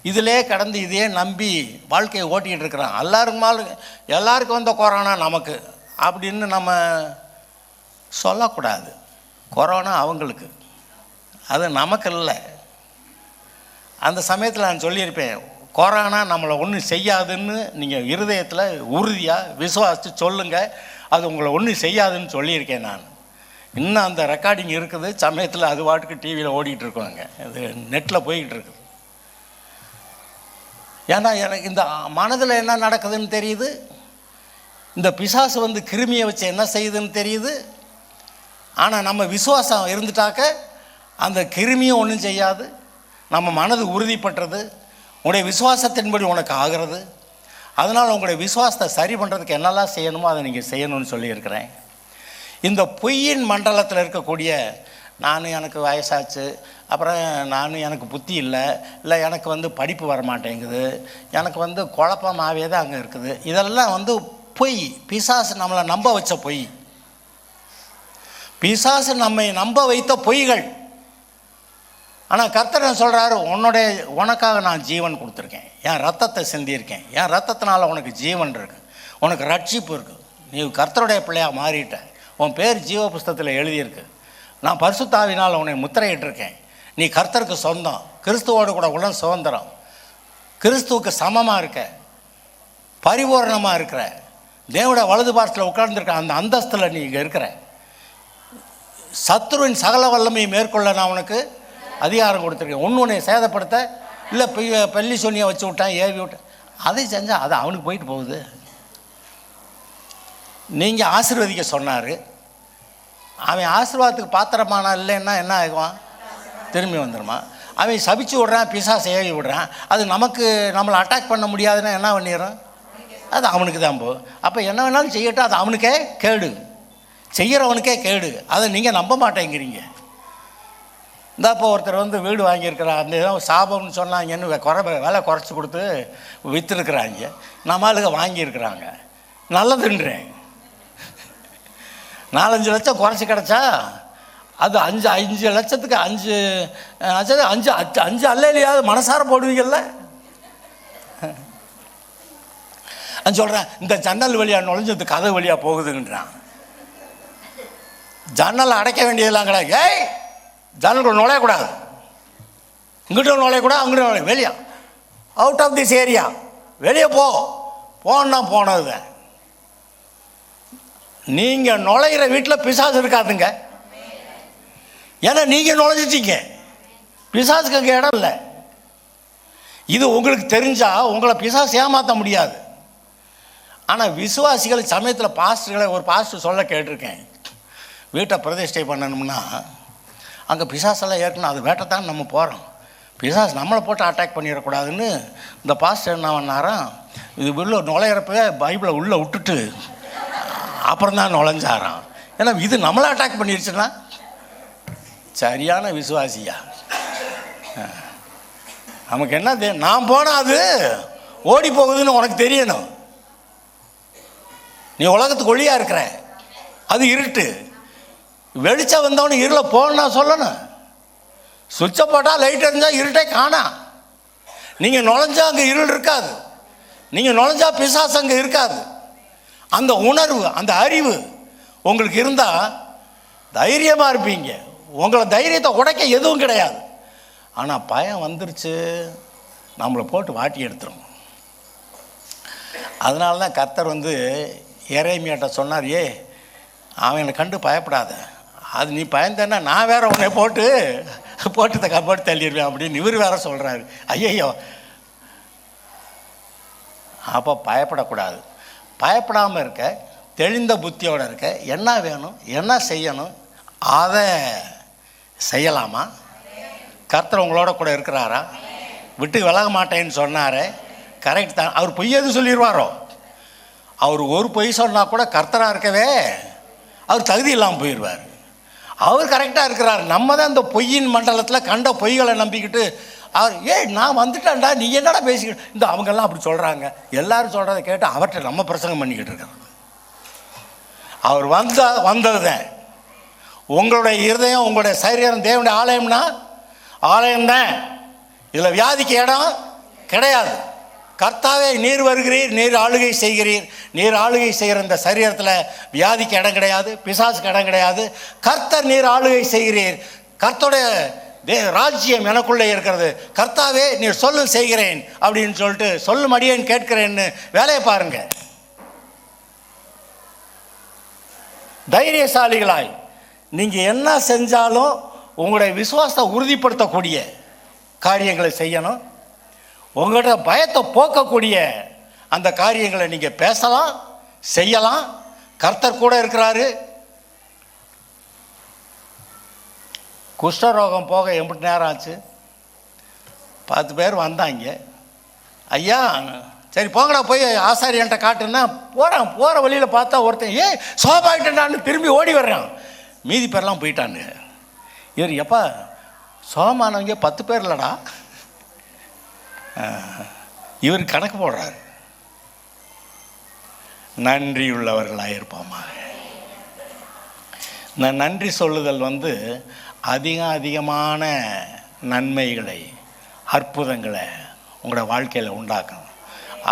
இதிலே கடந்து இதையே நம்பி வாழ்க்கையை ஓட்டிகிட்டு இருக்கிறான். எல்லாருக்கும் வந்த கொரோனா நமக்கு அப்படின்னு நம்ம சொல்லக்கூடாது. கொரோனா அவங்களுக்கு, அது நமக்கு இல்லை. அந்த சமயத்தில் நான் சொல்லியிருப்பேன், கொரோனா நம்மளை ஒன்றும் செய்யாதுன்னு நீங்கள் இருதயத்தில் உறுதியாக விசுவாசித்து சொல்லுங்கள், அது உங்களை ஒன்றும் செய்யாதுன்னு சொல்லியிருக்கேன் நான். இன்னும் அந்த ரெக்கார்டிங் இருக்குது. சமயத்தில் அது பாட்டுக்கு டிவியில் ஓடிக்கிட்டு இருக்குவாங்க, அது நெட்டில் போய்கிட்டு இருக்குது. ஏன்னா எனக்கு இந்த மனதில் என்ன நடக்குதுன்னு தெரியுது, இந்த பிசாசு வந்து கிருமியை வச்சு என்ன செய்யுதுன்னு தெரியுது. ஆனால் நம்ம விசுவாசம் இருந்துட்டாக்க அந்த கிருமியும் ஒன்றும் செய்யாது. நம்ம மனது உறுதிப்பட்டுறது, உங்களுடைய விசுவாசத்தின்படி உனக்கு ஆகிறது. அதனால் உங்களுடைய விசுவாசத்தை சரி பண்ணுறதுக்கு என்னெல்லாம் செய்யணுமோ அதை நீங்கள் செய்யணும்னு சொல்லியிருக்கிறேன். இந்த பொய்யின் மண்டலத்தில் இருக்கக்கூடிய எனக்கு வயசாச்சு, அப்புறம் எனக்கு புத்தி இல்லை, எனக்கு வந்து படிப்பு வர மாட்டேங்குது, எனக்கு வந்து குழப்பமாகவே தான் அங்கே இருக்குது, இதெல்லாம் வந்து பொய். பிசாசு நம்மளை நம்ப வச்ச பொய். பிசாசு நம்மை நம்ப வைத்த பொய்கள். ஆனால் கர்த்தர் சொல்கிறாரு, உனக்காக நான் ஜீவன் கொடுத்துருக்கேன், என் ரத்தத்தை சிந்தியிருக்கேன், என் ரத்தத்தினால உனக்கு ஜீவன் இருக்குது, உனக்கு ரட்சிப்பு இருக்குது, நீ கர்த்தருடைய பிள்ளையாக மாறிட்ட, உன் பேர் ஜீவ புஸ்தகத்தில் எழுதியிருக்கு, நான் பரிசுத்தாவினால் உன்னை முத்திரையிட்டிருக்கேன், நீ கர்த்தருக்கு சொந்தம், கிறிஸ்துவோடு கூட உடன் சுதந்திரம், கிறிஸ்துவுக்கு சமமாக இருக்க, பரிபூரணமாக இருக்கிற, தேவனுடைய வலது பாரத்தில் உட்கார்ந்துருக்க அந்த அந்தஸ்தில் நீ இங்கே இருக்கிற, சத்துருவின் சகல வல்லமையை மேற்கொள்ள நான் உனக்கு அதிகாரம் கொடுத்துருக்கேன், உன்னை சேதப்படுத்த இல்லை பெல்லி சொன்னியை வச்சு விட்டேன், ஏவி விட்டேன், அதை செஞ்சால் அது அவனுக்கு போயிட்டு போகுது. நீங்கள் ஆசீர்வதிக்க சொன்னார், அவன் ஆசீர்வாதத்துக்கு பாத்திரமான இல்லைன்னா என்ன ஆகுவான், திரும்பி வந்துடுமா. அவன் சபிச்சு விட்றான், பிசாசை ஏவி விடுறான், அது நம்மளை அட்டாக் பண்ண முடியாதுன்னா என்ன பண்ணிடுறான், அது அவனுக்கு தான் போ. அப்போ என்ன வேணாலும் செய்யட்டும், அது அவனுக்கே கேடு, செய்கிறவனுக்கே கேடு. அதை நீங்கள் நம்ப மாட்டேங்கிறீங்க. இந்த இப்போ ஒருத்தர் வந்து வீடு வாங்கியிருக்கிறார், அந்த ஏதோ சாபம்னு சொன்னாங்கன்னு விலை குறைச்சி கொடுத்து விற்றுருக்குறாங்க, நம்மளுக்கு வாங்கியிருக்கிறாங்க, நல்லதுன்றேன். 4-5 லட்சம் குறைச்சி கிடச்சா அது 5 லட்சத்துக்கு 5 அல்லையாவது மனசார போடுவீங்கள்ல. சொல்கிறேன், இந்த ஜன்னல் வழியாக நுழைஞ்சது கதை வழியாக போகுதுன்றான். ஜன்னல் அடைக்க வேண்டியதெல்லாம் கிடையாது. ஏய், ஜன்னல் நுழையக்கூடாது, இங்கிட்ட நுழையக்கூடாது, அங்கிட்ட நுழைய, வெளியா, அவுட் ஆஃப் திஸ் ஏரியா, வெளியே போனா போனது. நீங்கள் நுழையிற வீட்டில் பிசாசு இருக்காதுங்க, ஏன்னா நீங்கள் நுழைஞ்சிட்டீங்க, பிசாசுக்கு அங்கே இடம் இல்லை. இது உங்களுக்கு தெரிஞ்சால் உங்களை பிசாசு ஏமாற்ற முடியாது. ஆனால் விசுவாசிகள் சமயத்தில் பாஸ்டர்களை ஒரு பாஸ்டர் சொல்ல கேட்டிருக்கேன், வீட்டை பிரதிஷ்டை பண்ணணும்னா அங்கே பிசாசெல்லாம் ஏற்கனவே அது வேட்டைத்தான் நம்ம போகிறோம், பிசாசு நம்மளை போட்டு அட்டாக் பண்ணிடக்கூடாதுன்னு இந்த பாஸ்டர் என்ன பண்ணாராம், இது உள்ள நுழையிறப்பவே பைபிளை உள்ளே விட்டுட்டு அப்புறம் தான் நுழைஞ்சாராம். ஏன்னா இது நம்மளை அட்டாக் பண்ணிடுச்சுன்னா சரியான விசுவாசியா. நமக்கு என்ன நான் போனால் அது ஓடி போகுதுன்னு உனக்கு தெரியணும். நீ உலகத்துக்கு ஒளியாக இருக்கிற, அது இருட்டு, வெளிச்சம் வந்தவனு இருளில் போனா சொல்லணும். சுவிட்சை போட்டால் லைட் எரிஞ்சால் இருட்டே காணா. நீங்கள் நுழைஞ்சா அங்கே இருள் இருக்காது, நீங்கள் நுழைஞ்சா பிசாசு அங்கே இருக்காது. அந்த உணர்வு, அந்த அறிவு உங்களுக்கு இருந்தால் தைரியமாக இருப்பீங்க. உங்களை தைரியத்தை உடைக்க எதுவும் கிடையாது. ஆனால் பயம் வந்துருச்சு, நம்மளை போட்டு வாட்டி எடுத்துரும். அதனால தான் கர்த்தர் வந்து எரேமியாட்ட சொன்னார், அவனை கண்டு பயப்படாத, அது நீ பயந்தேன்னா நான் வேற உன்னை போட்டு தள்ளிடுவேன் அப்படின்னு இவர் வேற சொல்கிறாரு. ஐயோ, அப்போ பயப்படக்கூடாது. பயப்படாமல் இருக்க, தெளிந்த புத்தியோடு இருக்க, என்ன வேணும், என்ன செய்யணும், அதை செய்யலாமா? கர்த்தர் உங்களோட கூட இருக்கிறாரா? விட்டு விலக மாட்டேன்னு சொன்னார், கரெக்ட் தான். அவர் பொய் எது சொல்லிடுவாரோ? அவர் ஒரு பொய் சொன்னால் கூட கர்த்தராக இருக்கவே அவர் தகுதி இல்லாமல் போயிடுவார். அவர் கரெக்டாக இருக்கிறார். நம்ம தான் இந்த பொய்யின் மண்டலத்தில் கண்ட பொய்களை நம்பிக்கிட்டு அவர் நான் வந்துட்டேன்டா நீ என்னடா பேசிக்கிட்டு இந்த அவங்கெல்லாம் அப்படி சொல்கிறாங்க எல்லாரும் சொல்கிறத கேட்டு அவர்கிட்ட நம்ம பிரசங்கம் பண்ணிக்கிட்டு இருக்கிறோம். அவர் வந்தது தான். உங்களுடைய இருதயம் உங்களுடைய சரீரம் தேவனுடைய ஆலயம்னா ஆலயம்தான். இதில் வியாதிக்கு இடம் கிடையாது. கர்த்தாவே நீர் வருகிறீர், நீர் ஆளுகை செய்கிறீர். நீர் ஆளுகை செய்கிற இந்த சரீரத்தில் வியாதிக்கு இடம் கிடையாது, பிசாசுக்கு இடம் கிடையாது. கர்த்தர் நீர் ஆளுகை செய்கிறீர். கர்த்தருடைய ராஜ்யம் எனக்குள்ளே இருக்கிறது. கர்த்தாவே நீர் சொல்லு செய்கிறேன் அப்படின்னு சொல்லிட்டு சொல்லும் அடியேன் கேட்கிறேன்னு வேலையை பாருங்க. தைரியசாலிகளாய் நீங்கள் என்ன செஞ்சாலும் உங்களுடைய விசுவாசத்தை உறுதிப்படுத்தக்கூடிய காரியங்களை செய்யணும். உங்கள்கிட்ட பயத்தை போக்கக்கூடிய அந்த காரியங்களை நீங்கள் பேசலாம், செய்யலாம். கர்த்தர் கூட இருக்கிறாரு. குஷ்டரோகம் போக எம்பிட்டு நேரம் ஆச்சு? 10 பேர் வந்தாங்க. ஐயா சரி போங்கடா போய் ஆசாரியன்ட்ட காட்டுன்னா போகிற வழியில் பார்த்தா ஒருத்தன் சோபாயிட்டான்னு திரும்பி ஓடி வர்றான். மீதி பேர்லாம் போயிட்டான்னு. இவர் எப்பா சோமானவங்க 10 பேர் இல்லைடா. இவர் கணக்கு போடுறாரு. நன்றி உள்ளவர்களாக இருப்போமா. நான் நன்றி சொல்லுதல் அதிகமான நன்மைகளை அற்புதங்களை உங்களோட வாழ்க்கையில் உண்டாக்கணும்.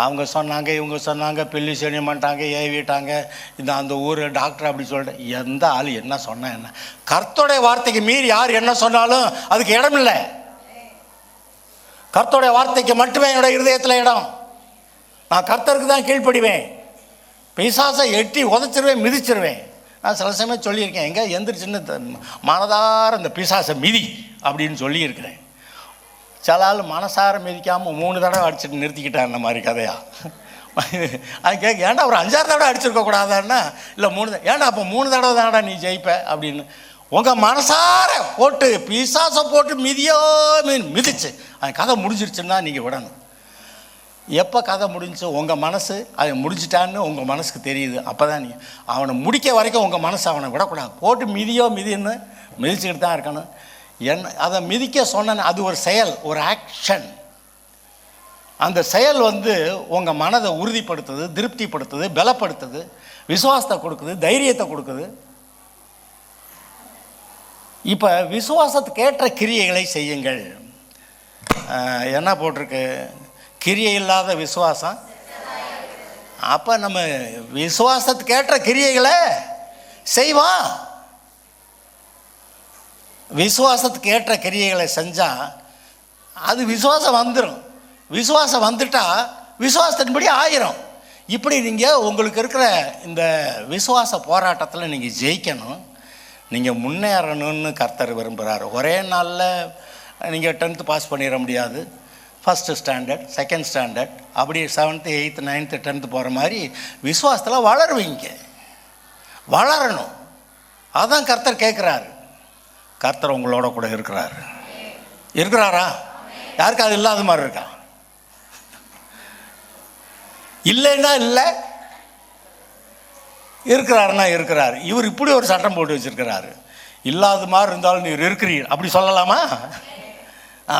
அவங்க சொன்னாங்க இவங்க சொன்னாங்க பில்லி செய்ய மாட்டாங்க ஏவிட்டாங்க இந்த அந்த ஊர் டாக்டர் அப்படி சொல்லிட்டு எந்த ஆள் என்ன சொன்ன என்ன கர்த்தருடைய வார்த்தைக்கு மீறி யார் என்ன சொன்னாலும் அதுக்கு இடம் இல்லை. கர்த்தருடைய வார்த்தைக்கு மட்டுமே என்னோட இருதயத்தில் இடம். நான் கர்த்தருக்கு தான் கீழ்ப்படிவேன். பிசாசை எட்டி உதச்சிருவேன், மிதிச்சிருவேன். நான் சில சமயம் சொல்லியிருக்கேன், எங்கே எந்திரிச்சின்னு மனதார இந்த பிசாசை மிதி அப்படின்னு சொல்லியிருக்கிறேன். சில ஆள் மனசார மிதிக்காமல் 3 தடவை அடிச்சுட்டு நிறுத்திக்கிட்டேன். அந்த மாதிரி கதையா அது கேட்க ஏன்டா ஒரு 5-6 தடவை அடிச்சிருக்க கூடாதான்னா இல்லை 3 ஏன்டா அப்போ 3 தடவை தான்டா நீ ஜெயிப்ப அப்படின்னு. உங்கள் மனசார போட்டு பிசாசை போட்டு மிதிச்சு அந்த கதை முடிஞ்சிருச்சுன்னா நீங்கள் விடணும். எப்போ கதை முடிஞ்சு உங்கள் மனசு அதை முடிச்சிட்டான்னு உங்கள் மனசுக்கு தெரியுது, அப்போ தான் நீ அவனை முடிக்க வரைக்கும் உங்கள் மனசு அவனை விடக்கூடாது. போட்டு மிதின்னு மிதிச்சுக்கிட்டு தான் இருக்கணும். அதை மிதிக்க சொன்ன அது ஒரு செயல், ஒரு ஆக்ஷன். அந்த செயல் உங்கள் மனதை உறுதிப்படுத்துது, திருப்திப்படுத்துது, பலப்படுத்துது, விசுவாசத்தை கொடுக்குது, தைரியத்தை கொடுக்குது. இப்போ விசுவாசத்துக்கு ஏற்ற கிரியைகளை செய்யுங்கள். என்ன போட்டிருக்கு? கிரியை இல்லாத விசுவாசம். அப்போ நம்ம விசுவாசத்துக்கு ஏற்ற கிரியைகளை செய்வான். விசுவாசத்துக்கு ஏற்ற கிரியைகளை செஞ்சால் அது விசுவாசம் வந்துடும். விசுவாசம் வந்துட்டா விசுவாசத்தின்படி ஆயிரும். இப்படி நீங்கள் உங்களுக்கு இருக்கிற இந்த விசுவாச போராட்டத்தில் நீங்கள் ஜெயிக்கணும், நீங்கள் முன்னேறணும்னு கர்த்தர் விரும்புகிறார். ஒரே நாளில் நீங்கள் 10th பாஸ் பண்ணிட முடியாது. 1st ஸ்டாண்டர்ட், 2nd ஸ்டாண்டர்ட், அப்படி 7th 8th 9th 10th போகிற மாதிரி விசுவாசத்தில் வளருவீங்க. வளரணும். அதான் கர்த்தர் கேட்குறாரு. கர்த்தர் உங்களோட கூட இருக்கிறாரா? யாருக்கு அது இல்லாத மாதிரி இருக்கா? இல்லைன்னா இல்லை, இருக்கிறாருன்னா இருக்கிறார். இவர் இப்படி ஒரு சட்டம் போட்டு வச்சிருக்கிறாரு. இல்லாத மாதிரி இருந்தாலும் நீர் இருக்கிறீர் அப்படி சொல்லலாமா?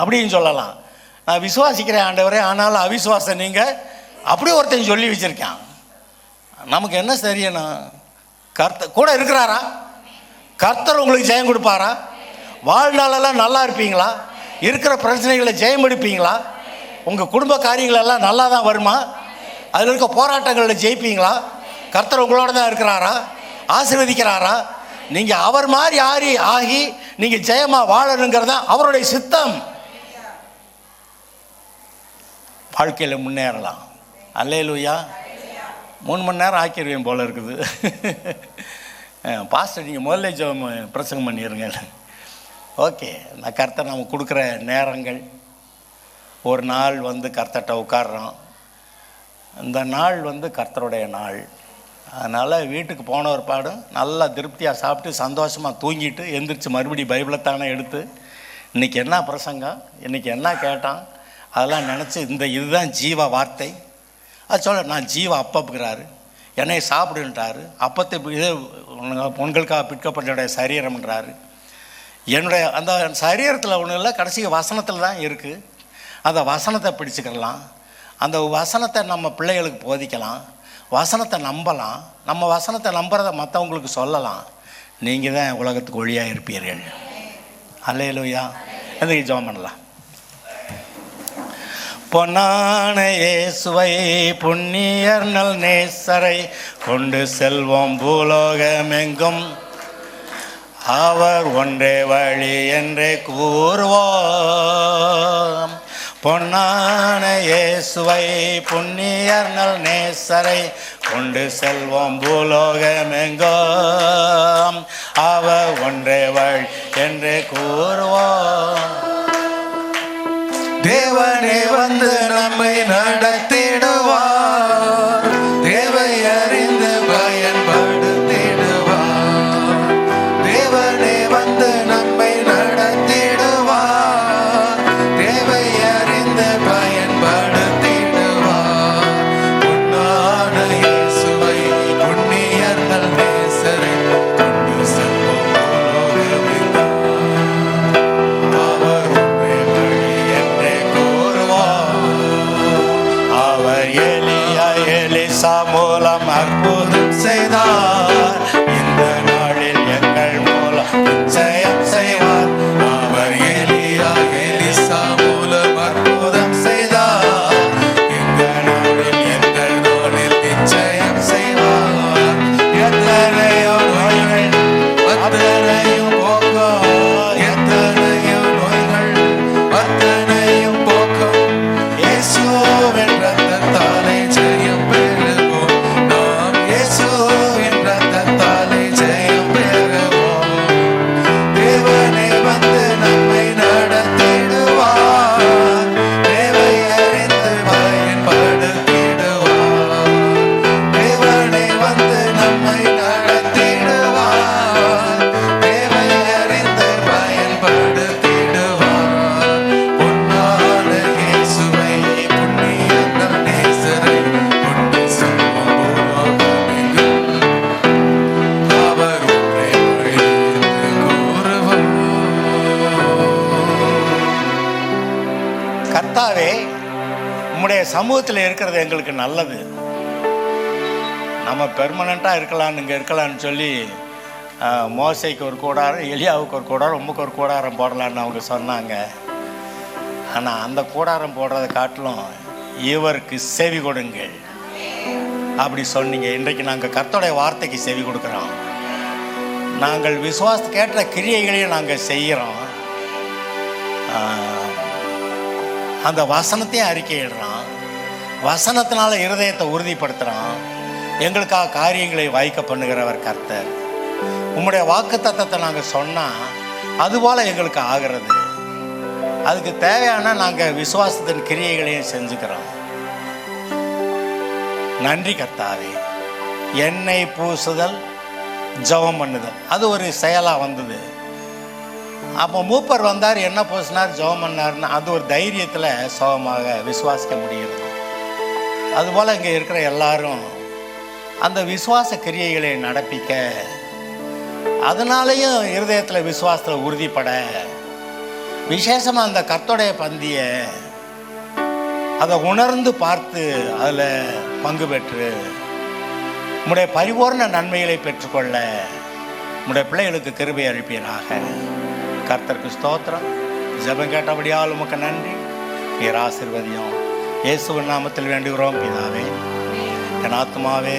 அப்படின்னு சொல்லலாம். நான் விசுவாசிக்கிறேன் ஆண்டவரே, ஆனாலும் அவிசுவாசம் நீங்கள் அப்படி ஒருத்தன் சொல்லி வச்சுருக்கான். நமக்கு என்ன தெரியணும்? கர்த்தர் கூட இருக்கிறாரா? கர்த்தர் உங்களுக்கு ஜெயம் கொடுப்பாரா? வாழ்நாளெல்லாம் நல்லா இருப்பீங்களா? இருக்கிற பிரச்சனைகளை ஜெயம் எடுப்பீங்களா? உங்கள் குடும்ப காரியங்களெல்லாம் நல்லா தான் வருமா? அதில் இருக்க போராட்டங்களில் ஜெயிப்பீங்களா? கர்த்தர் உங்களோட தான் இருக்கிறாரா? ஆசீர்வதிக்கிறாரா? நீங்கள் அவர் மாதிரி ஆகி நீங்கள் ஜெயமாக வாழணுங்கிறது தான் அவருடைய சித்தம். வாழ்க்கையில் முன்னேறலாம். அல்லேலூயா. 3 மணி நேரம் ஆக்கிடுவேன் போல் இருக்குது. பாஸ்டர் நீங்கள் முதல்ல பிரசங்கம் பண்ணிடுங்க. ஓகே. நான் கர்த்தர் நம்ம கொடுக்குற நேரங்கள், ஒரு நாள் கர்த்தர்கிட்ட உட்கார்றோம். இந்த நாள் கர்த்தருடைய நாள். அதனால் வீட்டுக்கு போன ஒரு பாடம் நல்லா திருப்தியாக சாப்பிட்டு சந்தோஷமாக தூங்கிட்டு எந்திரிச்சு மறுபடியும் பைபிளைத்தானே எடுத்து இன்றைக்கி என்ன பிரசங்கம், இன்றைக்கி என்ன கேட்டான் அதெல்லாம் நினச்சி இதுதான் ஜீவ வார்த்தை. அது சொல்ல நான் ஜீவ அப்பப்புகிறாரு. என்னை சாப்பிடுன்றாரு. அப்பத்தை இது உங்களுக்காக பிற்கப்பட்ட சரீரம்ன்றாரு. என்னுடைய அந்த சரீரத்தில் ஒன்றும் இல்லை, கடைசி வசனத்தில் தான் இருக்குது. அந்த வசனத்தை பிடிச்சிக்கலாம், அந்த வசனத்தை நம்ம பிள்ளைகளுக்கு போதிக்கலாம், வசனத்தை நம்பலாம். நம்ம வசனத்தை நம்புறதை மற்றவங்களுக்கு சொல்லலாம். நீங்கள் தான் உலகத்துக்கு ஒளியாக இருப்பீர்கள். அல்லேலூயா. எதுக்கு ஜெபம் பண்ணலாம்? பொன்னான இயேசுவை புண்ணியர் நல் நேசரை கொண்டு செல்வோம் பூலோகமெங்கும், அவர் ஒன்றே வழி என்றே கூறுவோம். பொன்னான இயேசுவை புண்ணியர் நல் நேசரை கொண்டு செல்வோம் பூலோகமெங்கும், அவர் ஒன்றே வழி என்றே கூறுவோம். தேவனே வந்து நம்மை நடத்திடுவார், தேவை அறிந்து பயன்படுத்திடுவார். தேவனே வந்து நம்மை நடத்திடுவார், தேவை அறிந்து பயன்படுத்திடுவார். பொன்னான இயேசுவை புண்ணியர் நல் நேசரை கொண்டு செல்வோம் பூலோகமெங்கும், அவர் ஒன்றே வழி என்றே கூறுவார். அவர் எலியா எலிசா மூலம் அற்புதம் செய்தார், இந்த நாளில் எங்கள் மூலம் நிச்சயம் செய்வார். அவர் எலியா எலிசா மூலம் அற்புதம் செய்தார், இந்த நாளில் எங்கள் நாளில் நிச்சயம் செய்வார். எத்தனையோ நோய்கள் அத்தனையும் போக்கும், எத்தனையோ நோய்கள் அத்தனையும் போக்கும். இயேசுவின் ரத்தத்தாலே ஜெயம் பெறுவோம், நாம் இயேசுவின் ரத்தத்தாலே ஜெயம் பெறுவோம். தேவனே வந்து நம்மை நடத்திடுவார், தேவை அறிந்து பயன்படுத்திடுவார். தேவனே வந்து நம்மை நடத்திடுவார், தேவை அறிந்து பயன்படுத்திடுவார். பொன்னான இயேசுவை புண்ணியர் நல் நேசரை கொண்டு செல்வோம் பூலோகமெங்கும், அவர் ஒன்றே வழி என்று கூறுவோம். கர்த்தாவே, உம்முடைய சமூகத்தில் இருக்கிறது எங்களுக்கு நல்லது. நம்ம பெர்மனண்ட்டாக இருக்கலான்னு இங்கே இருக்கலான்னு சொல்லி மோசைக்கு ஒரு கூடாரம், எலியாவுக்கு ஒரு கூடாரம், உமக்கு ஒரு கூடாரம் போடலான்னு அவங்க சொன்னாங்க. ஆனால் அந்த கூடாரம் போடுறதை காட்டிலும் இவருக்கு செவி கொடுங்கள் அப்படி சொன்னீங்க. இன்றைக்கு நாங்கள் கர்த்தருடைய வார்த்தைக்கு செவி கொடுக்குறோம். நாங்கள் விசுவாசத்துக்கு ஏற்ற கிரியைகளையும் நாங்கள் செய்கிறோம். அந்த வசனத்தையும் அறிக்கையிடுறோம், வசனத்தினால இருதயத்தை உறுதிப்படுத்துகிறோம். எங்களுக்காக காரியங்களை வாய்க்க பண்ணுகிறவர் கர்த்தர். உம்முடைய வாக்கு தத்தத்தை நாங்கள் சொன்னால் அதுபோல் எங்களுக்கு ஆகிறது. அதுக்கு தேவையான நாங்கள் விசுவாசத்தின் கிரியைகளையும் செஞ்சுக்கிறோம். நன்றி கர்த்தாவே. எண்ணெய் பூசுதல், ஜெபம் பண்ணுதல், அது ஒரு செயலாக வந்தது. அப்போ மூப்பர் வந்தார், என்ன பூசினார், ஜெபம் பண்ணார்னா அது ஒரு தைரியத்தில் சுகமாக விசுவாசிக்க முடிகிறது. அதுபோல் இங்கே இருக்கிற எல்லாரும் அந்த விசுவாச கிரியைகளை நடப்பிக்க, அதனாலேயும் இருதயத்தில் விசுவாசத்தில் உறுதிப்பட, விசேஷமாக அந்த கர்த்தருடைய பந்தியை அதை உணர்ந்து பார்த்து அதில் பங்கு பெற்று உம்முடைய பரிபூர்ண நன்மைகளை பெற்றுக்கொள்ள உம்முடைய பிள்ளைகளுக்கு கிருபை அளிப்பீராக. கர்த்தருக்கு ஸ்தோத்திரம். ஜெபம் கேட்டபடியால் உமக்கு நன்றி. நீர் ஆசீர்வதியும். இயேசுவின் நாமத்தில் வேண்டுகிறோம் பிதாவே. என் ஆத்துமாவே